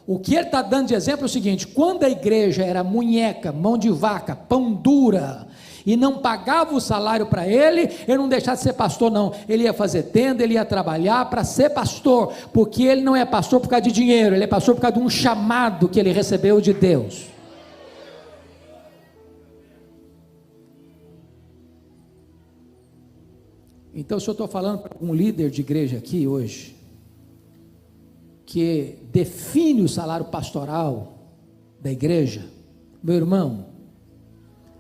o que ele está dando de exemplo é o seguinte: quando a igreja era munheca, mão de vaca, pão dura, e não pagava o salário para ele não deixava de ser pastor não, ele ia fazer tenda, ele ia trabalhar para ser pastor, porque ele não é pastor por causa de dinheiro, ele é pastor por causa de um chamado que ele recebeu de Deus. Então, se eu estou falando para um líder de igreja aqui hoje, que define o salário pastoral da igreja, Meu irmão,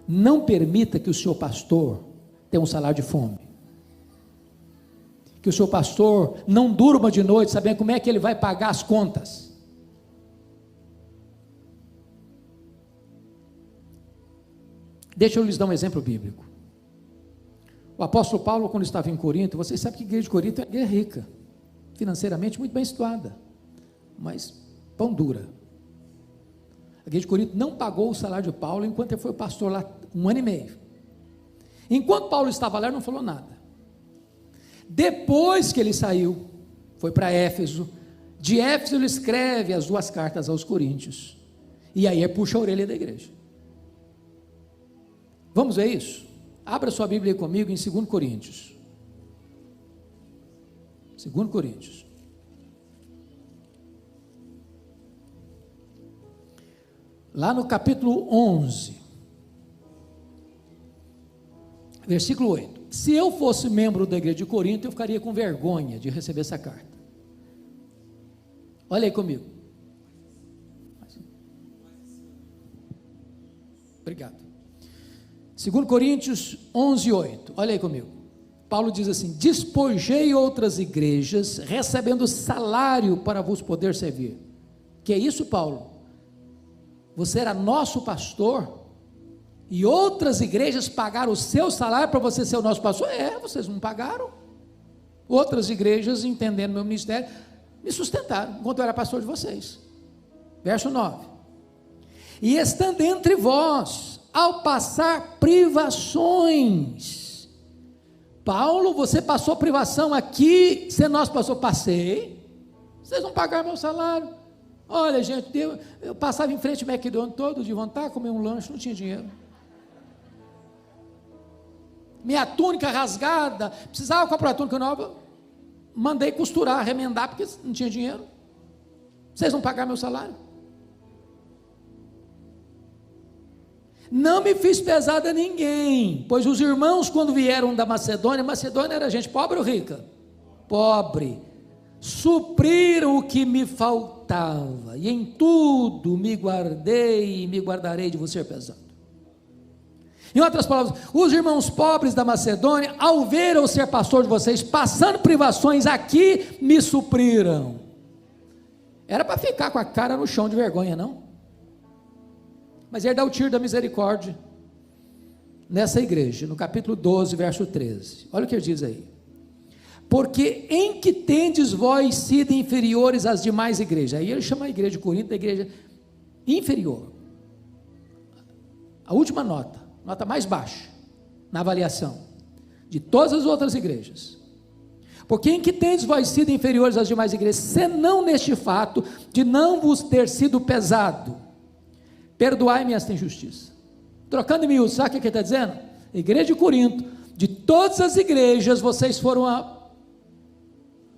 não permita que o seu pastor tenha um salário de fome. Que o seu pastor não durma de noite sabendo como é que ele vai pagar as contas. Deixa eu lhes dar um exemplo bíblico. O apóstolo Paulo, quando estava em Corinto, vocês sabem que a igreja de Corinto é uma igreja rica, financeiramente muito bem situada, mas pão dura. A igreja de Corinto não pagou o salário de Paulo enquanto ele foi pastor lá 1 ano e meio. Enquanto Paulo estava lá, ele não falou nada. Depois que ele saiu, foi para Éfeso. De Éfeso ele escreve as 2 cartas aos Coríntios. E aí puxa a orelha da igreja. Vamos ver isso? Abra sua Bíblia aí comigo em 2 Coríntios. 2 Coríntios. Lá no capítulo 11, versículo 8. Se eu fosse membro da igreja de Corinto, eu ficaria com vergonha de receber essa carta. Olha aí comigo. Obrigado. 2 Coríntios 11, 8. Olha aí comigo. Paulo diz assim: despojei outras igrejas, recebendo salário para vos poder servir. Que é isso, Paulo? Você era nosso pastor, e outras igrejas pagaram o seu salário para você ser o nosso pastor? Vocês não pagaram. Outras igrejas, entendendo meu ministério, me sustentaram, enquanto eu era pastor de vocês. Verso 9. E estando entre vós, ao passar privações. Paulo, você passou privação aqui, sendo nosso pastor? Passei. Vocês não pagaram meu salário. Olha, gente, eu passava em frente ao McDonald's todo de vontade, comer um lanche, não tinha dinheiro. Minha túnica rasgada, precisava comprar uma túnica nova, mandei costurar, remendar, porque não tinha dinheiro. Vocês não pagaram meu salário? Não me fiz pesado a ninguém, pois os irmãos, quando vieram da Macedônia, Macedônia era gente pobre ou rica? Pobre. Supriram o que me faltava, e em tudo me guardei e me guardarei de vos ser pesado. Em outras palavras, os irmãos pobres da Macedônia, ao ver eu ser pastor de vocês, passando privações aqui, me supriram. Era para ficar com a cara no chão de vergonha, não? Mas ele dá o tiro da misericórdia nessa igreja, no capítulo 12, verso 13. Olha o que ele diz aí. Porque em que tendes vós sido inferiores às demais igrejas? Aí ele chama a igreja de Corinto da igreja inferior. A última nota mais baixa na avaliação de todas as outras igrejas. Porque em que tendes vós sido inferiores às demais igrejas, senão neste fato de não vos ter sido pesado, perdoai-me esta injustiça. Trocando em miúdos, sabe o que ele está dizendo? Igreja de Corinto, de todas as igrejas, vocês foram a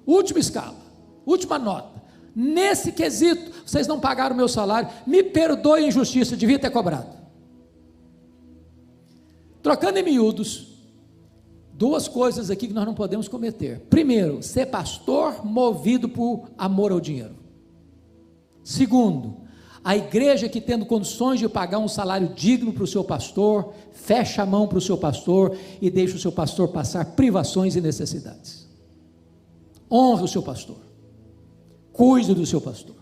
última escala, última nota. Nesse quesito, vocês não pagaram o meu salário, me perdoe a injustiça, devia ter cobrado. Trocando em miúdos, 2 coisas aqui que nós não podemos cometer. Primeiro, ser pastor movido por amor ao dinheiro. Segundo, a igreja que tendo condições de pagar um salário digno para o seu pastor, fecha a mão para o seu pastor e deixa o seu pastor passar privações e necessidades. Honre o seu pastor, cuide do seu pastor.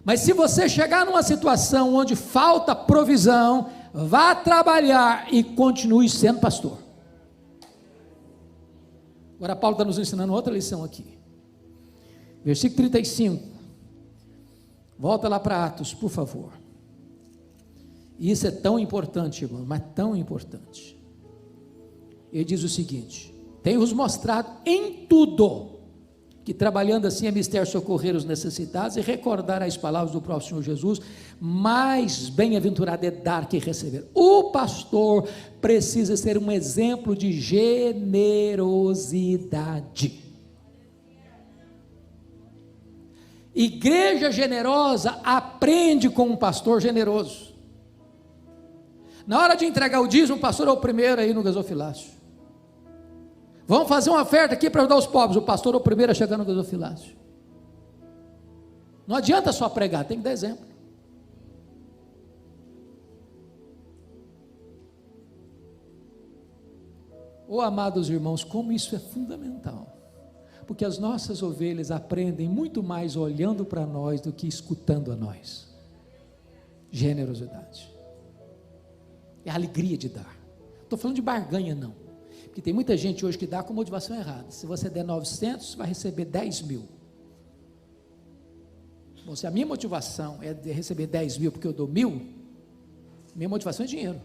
Mas se você chegar numa situação onde falta provisão, vá trabalhar e continue sendo pastor. Agora Paulo está nos ensinando outra lição aqui, versículo 35, volta lá para Atos, por favor. Isso é tão importante, irmão, mas tão importante. Ele diz o seguinte: tenho-vos mostrado em tudo, que trabalhando assim é mister socorrer os necessitados e recordar as palavras do próprio Senhor Jesus, mais bem-aventurado é dar que receber. O pastor precisa ser um exemplo de generosidade. Igreja generosa aprende com um pastor generoso. Na hora de entregar o dízimo, o pastor é o primeiro aí no gasofilácio. Vamos fazer uma oferta aqui para ajudar os pobres, o pastor é o primeiro a chegar no gasofilácio. Não adianta só pregar, tem que dar exemplo. Oh, amados irmãos, como isso é fundamental, porque as nossas ovelhas aprendem muito mais olhando para nós do que escutando a nós. Generosidade é a alegria de dar. Não estou falando de barganha não, porque tem muita gente hoje que dá com motivação errada. Se você der 900, você vai receber 10 mil. Bom, se a minha motivação é de receber 10 mil porque eu dou 1.000, minha motivação é dinheiro.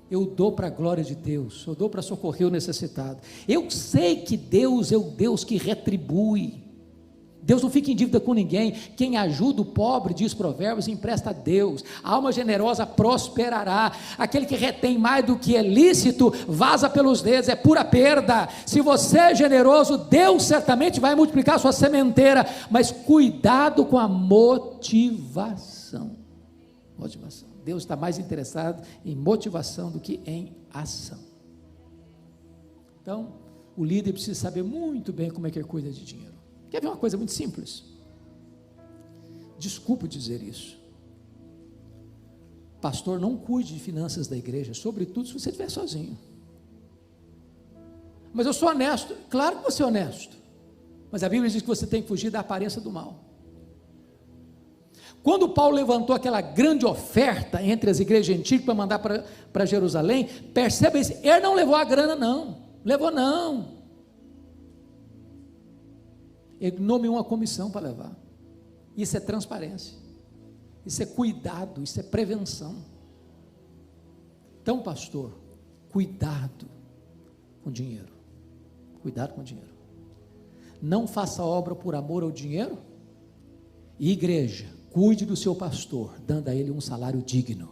Eu dou para a glória de Deus, eu dou para socorrer o necessitado. Eu sei que Deus é o Deus que retribui. Deus não fica em dívida com ninguém. Quem ajuda o pobre, diz Provérbios, empresta a Deus. A alma generosa prosperará. Aquele que retém mais do que é lícito, vaza pelos dedos, é pura perda. Se você é generoso, Deus certamente vai multiplicar a sua sementeira, mas cuidado com a motivação. Deus está mais interessado em motivação do que em ação. Então, o líder precisa saber muito bem como é que ele cuida de dinheiro. Quer ver uma coisa muito simples? Desculpe dizer isso. Pastor, não cuide de finanças da igreja, sobretudo se você estiver sozinho. Mas eu sou honesto. Claro que você é honesto, mas a Bíblia diz que você tem que fugir da aparência do mal. Quando Paulo levantou aquela grande oferta entre as igrejas antigas para mandar para Jerusalém, perceba isso, ele não levou a grana não, não. Ele nomeou uma comissão para levar. Isso é transparência, isso é cuidado, isso é prevenção. Então, pastor, cuidado com dinheiro, cuidado com dinheiro. Não faça obra por amor ao dinheiro. E igreja, cuide do seu pastor, dando a ele um salário digno.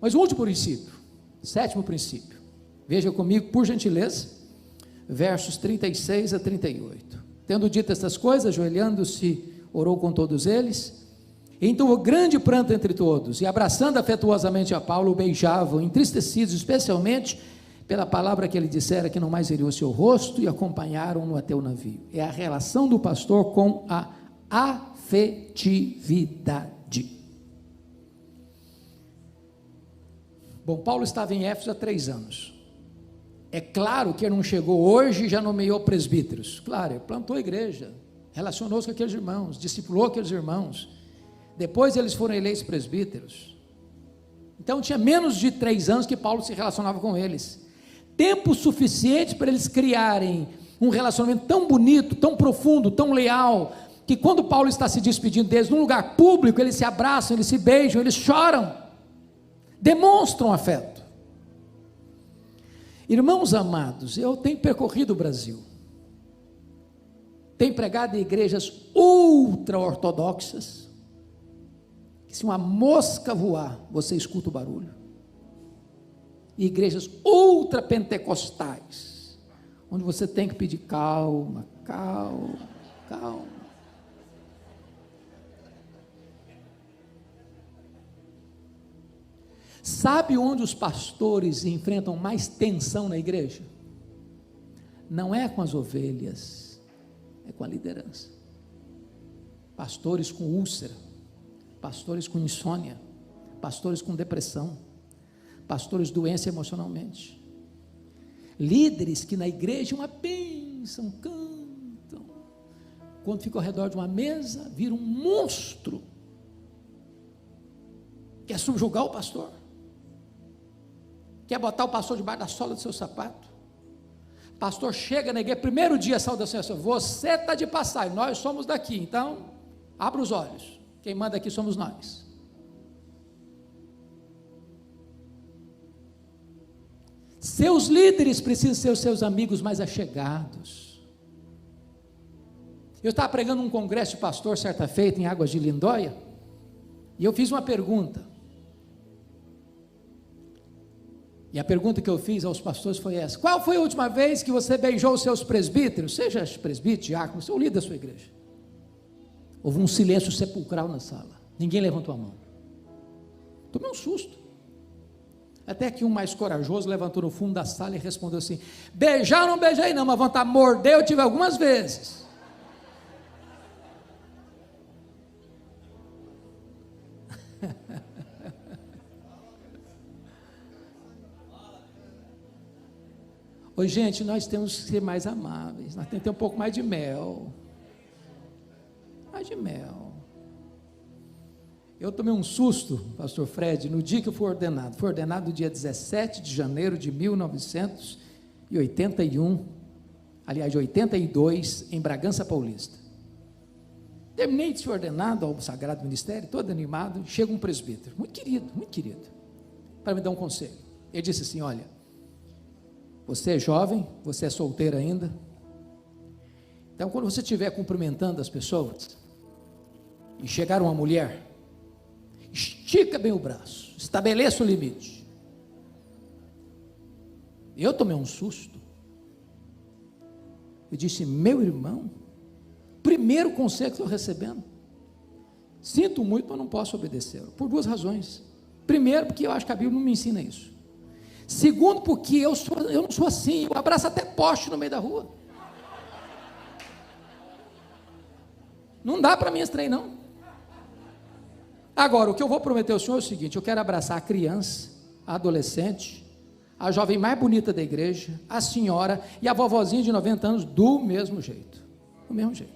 Mas o último princípio, sétimo princípio, veja comigo, por gentileza, versos 36 a 38. Tendo dito estas coisas, ajoelhando-se, orou com todos eles. Então o grande pranto entre todos, e abraçando afetuosamente a Paulo, o beijavam, entristecidos especialmente pela palavra que ele dissera, que não mais veria o seu rosto, e acompanharam-no até o navio. É a relação do pastor com a afetividade. Bom, Paulo estava em Éfeso há 3 anos. É claro que ele não chegou hoje e já nomeou presbíteros. Claro, ele plantou a igreja, relacionou-se com aqueles irmãos, discipulou aqueles irmãos. Depois eles foram eleitos presbíteros. Então tinha menos de 3 anos que Paulo se relacionava com eles. Tempo suficiente para eles criarem um relacionamento tão bonito, tão profundo, tão leal, que quando Paulo está se despedindo deles, num lugar público, eles se abraçam, eles se beijam, eles choram, demonstram afeto. Irmãos amados, eu tenho percorrido o Brasil, tenho pregado em igrejas ultra-ortodoxas, que se uma mosca voar, você escuta o barulho, e igrejas ultra-pentecostais, onde você tem que pedir calma, calma, calma. Sabe onde os pastores enfrentam mais tensão na igreja? Não é com as ovelhas, é com a liderança. Pastores com úlcera, pastores com insônia, pastores com depressão, pastores doentes emocionalmente, líderes que na igreja uma bênção, cantam, quando ficam ao redor de uma mesa, viram um monstro, quer subjugar o pastor, quer botar o pastor debaixo da sola do seu sapato. Pastor chega na igreja, primeiro dia, saudação, você está de passagem, nós somos daqui, então, abra os olhos, quem manda aqui somos nós. Seus líderes precisam ser os seus amigos mais achegados. Eu estava pregando um congresso de pastor certa feita em Águas de Lindóia, e eu fiz uma pergunta, e a pergunta que eu fiz aos pastores foi essa: qual foi a última vez que você beijou os seus presbíteros, seja presbítero, diácono, seu líder da sua igreja? Houve um silêncio sepulcral na sala, ninguém levantou a mão. Tomei um susto, até que um mais corajoso levantou no fundo da sala e respondeu assim: beijar não beijei não, mas vontade de morder eu tive algumas vezes. Oi, gente, nós temos que ser mais amáveis, nós temos que ter um pouco mais de mel. Mais de mel. Eu tomei um susto, pastor Fred, no dia que eu fui ordenado. Fui ordenado no dia 17 de janeiro de 1981, aliás, de 82, em Bragança Paulista. Terminei de ser ordenado ao Sagrado Ministério, todo animado, chega um presbítero, muito querido, para me dar um conselho. Ele disse assim: olha, você é jovem, você é solteiro ainda, então quando você estiver cumprimentando as pessoas, e chegar uma mulher, estica bem o braço, estabeleça o limite. Eu tomei um susto. Eu disse: meu irmão, primeiro conselho que estou recebendo, sinto muito, mas não posso obedecer, por duas razões. Primeiro, porque eu acho que a Bíblia não me ensina isso. Segundo, porque eu não sou assim, eu abraço até poste no meio da rua. Não dá para mim esse trem, não. Agora, o que eu vou prometer ao senhor é o seguinte: eu quero abraçar a criança, a adolescente, a jovem mais bonita da igreja, a senhora e a vovozinha de 90 anos do mesmo jeito. Do mesmo jeito.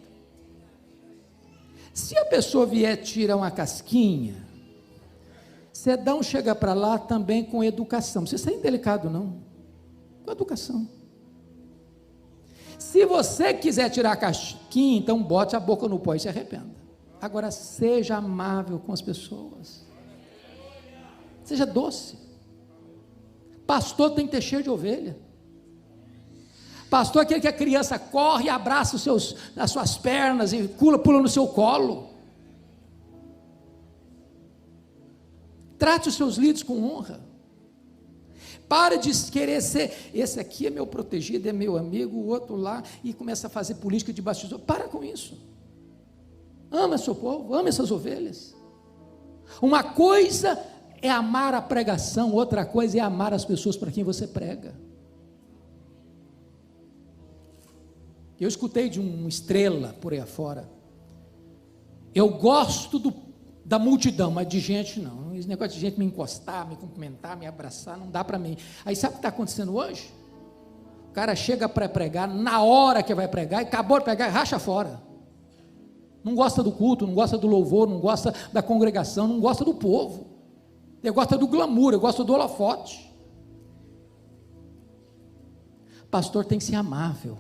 Se a pessoa vier tirar uma casquinha, Cedão chega para lá também com educação. Não precisa ser indelicado, não. Com educação. Se você quiser tirar a casquinha, então bote a boca no pó e se arrependa. Agora, seja amável com as pessoas. Seja doce. Pastor tem que ter cheiro de ovelha. Pastor é aquele que a criança corre e abraça as suas pernas e pula no seu colo. Trate os seus líderes com honra. Pare de querer ser, esse aqui é meu protegido, é meu amigo, o outro lá, e começa a fazer política de bastidor. Para com isso. Ama seu povo, ama essas ovelhas. Uma coisa é amar a pregação, outra coisa é amar as pessoas para quem você prega. Eu escutei de uma estrela por aí afora: eu gosto da multidão, mas de gente não. Esse negócio de gente me encostar, me cumprimentar, me abraçar, não dá para mim. Aí sabe o que está acontecendo hoje? O cara chega para pregar, na hora que vai pregar, e acabou de pregar, racha fora. Não gosta do culto, não gosta do louvor, não gosta da congregação, não gosta do povo. Ele gosta do glamour, ele gosta do holofote. Pastor tem que ser amável.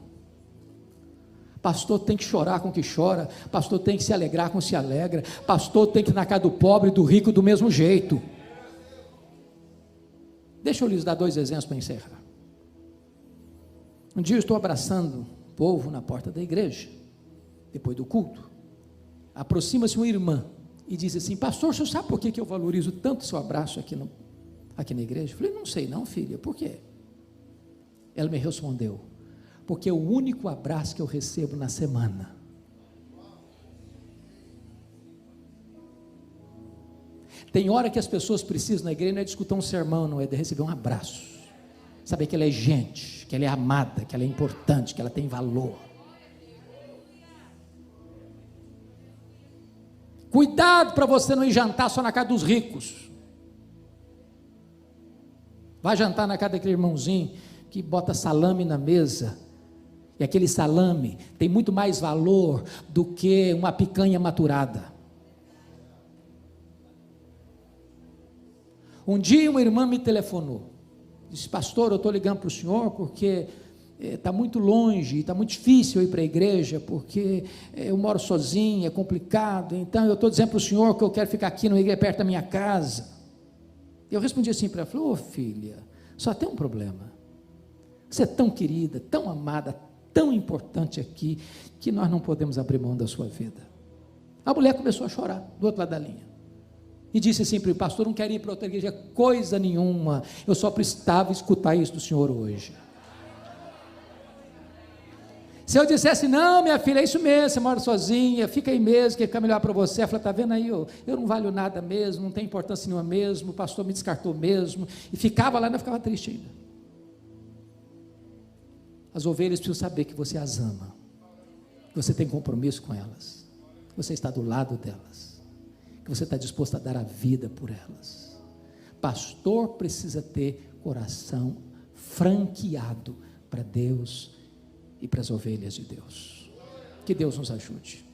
Pastor tem que chorar com o que chora. Pastor tem que se alegrar com o que se alegra. Pastor tem que ir na casa do pobre e do rico do mesmo jeito. Deixa eu lhes dar 2 exemplos para encerrar. Um dia eu estou abraçando o povo na porta da igreja, depois do culto. Aproxima-se uma irmã e diz assim: pastor, o senhor sabe por que eu valorizo tanto o seu abraço aqui na igreja? Eu falei: não sei não, filha, por quê? Ela me respondeu: porque é o único abraço que eu recebo na semana. Tem hora que as pessoas precisam na igreja, não é de escutar um sermão, não é de receber um abraço, saber que ela é gente, que ela é amada, que ela é importante, que ela tem valor. Cuidado para você não ir jantar só na casa dos ricos. Vai jantar na casa daquele irmãozinho que bota salame na mesa, e aquele salame tem muito mais valor do que uma picanha maturada. Um dia uma irmã me telefonou, disse: pastor, eu estou ligando para o senhor porque está muito longe, está muito difícil eu ir para a igreja, porque eu moro sozinha, é complicado, então eu estou dizendo para o senhor que eu quero ficar aqui na igreja perto da minha casa. Eu respondi assim para ela, falei: ô filha, só tem um problema, você é tão querida, tão amada, tão importante aqui, que nós não podemos abrir mão da sua vida. A mulher começou a chorar, do outro lado da linha, e disse assim para o pastor: não quero ir para outra igreja coisa nenhuma, eu só precisava escutar isso do senhor hoje. Se eu dissesse: não, minha filha, é isso mesmo, você mora sozinha, fica aí mesmo, que fica melhor para você. Ela falou: está vendo aí, eu não valho nada mesmo, não tem importância nenhuma mesmo, o pastor me descartou mesmo, e ficava lá, e não ficava triste ainda. As ovelhas precisam saber que você as ama, que você tem compromisso com elas, que você está do lado delas, que você está disposto a dar a vida por elas. Pastor precisa ter coração franqueado para Deus e para as ovelhas de Deus. Que Deus nos ajude.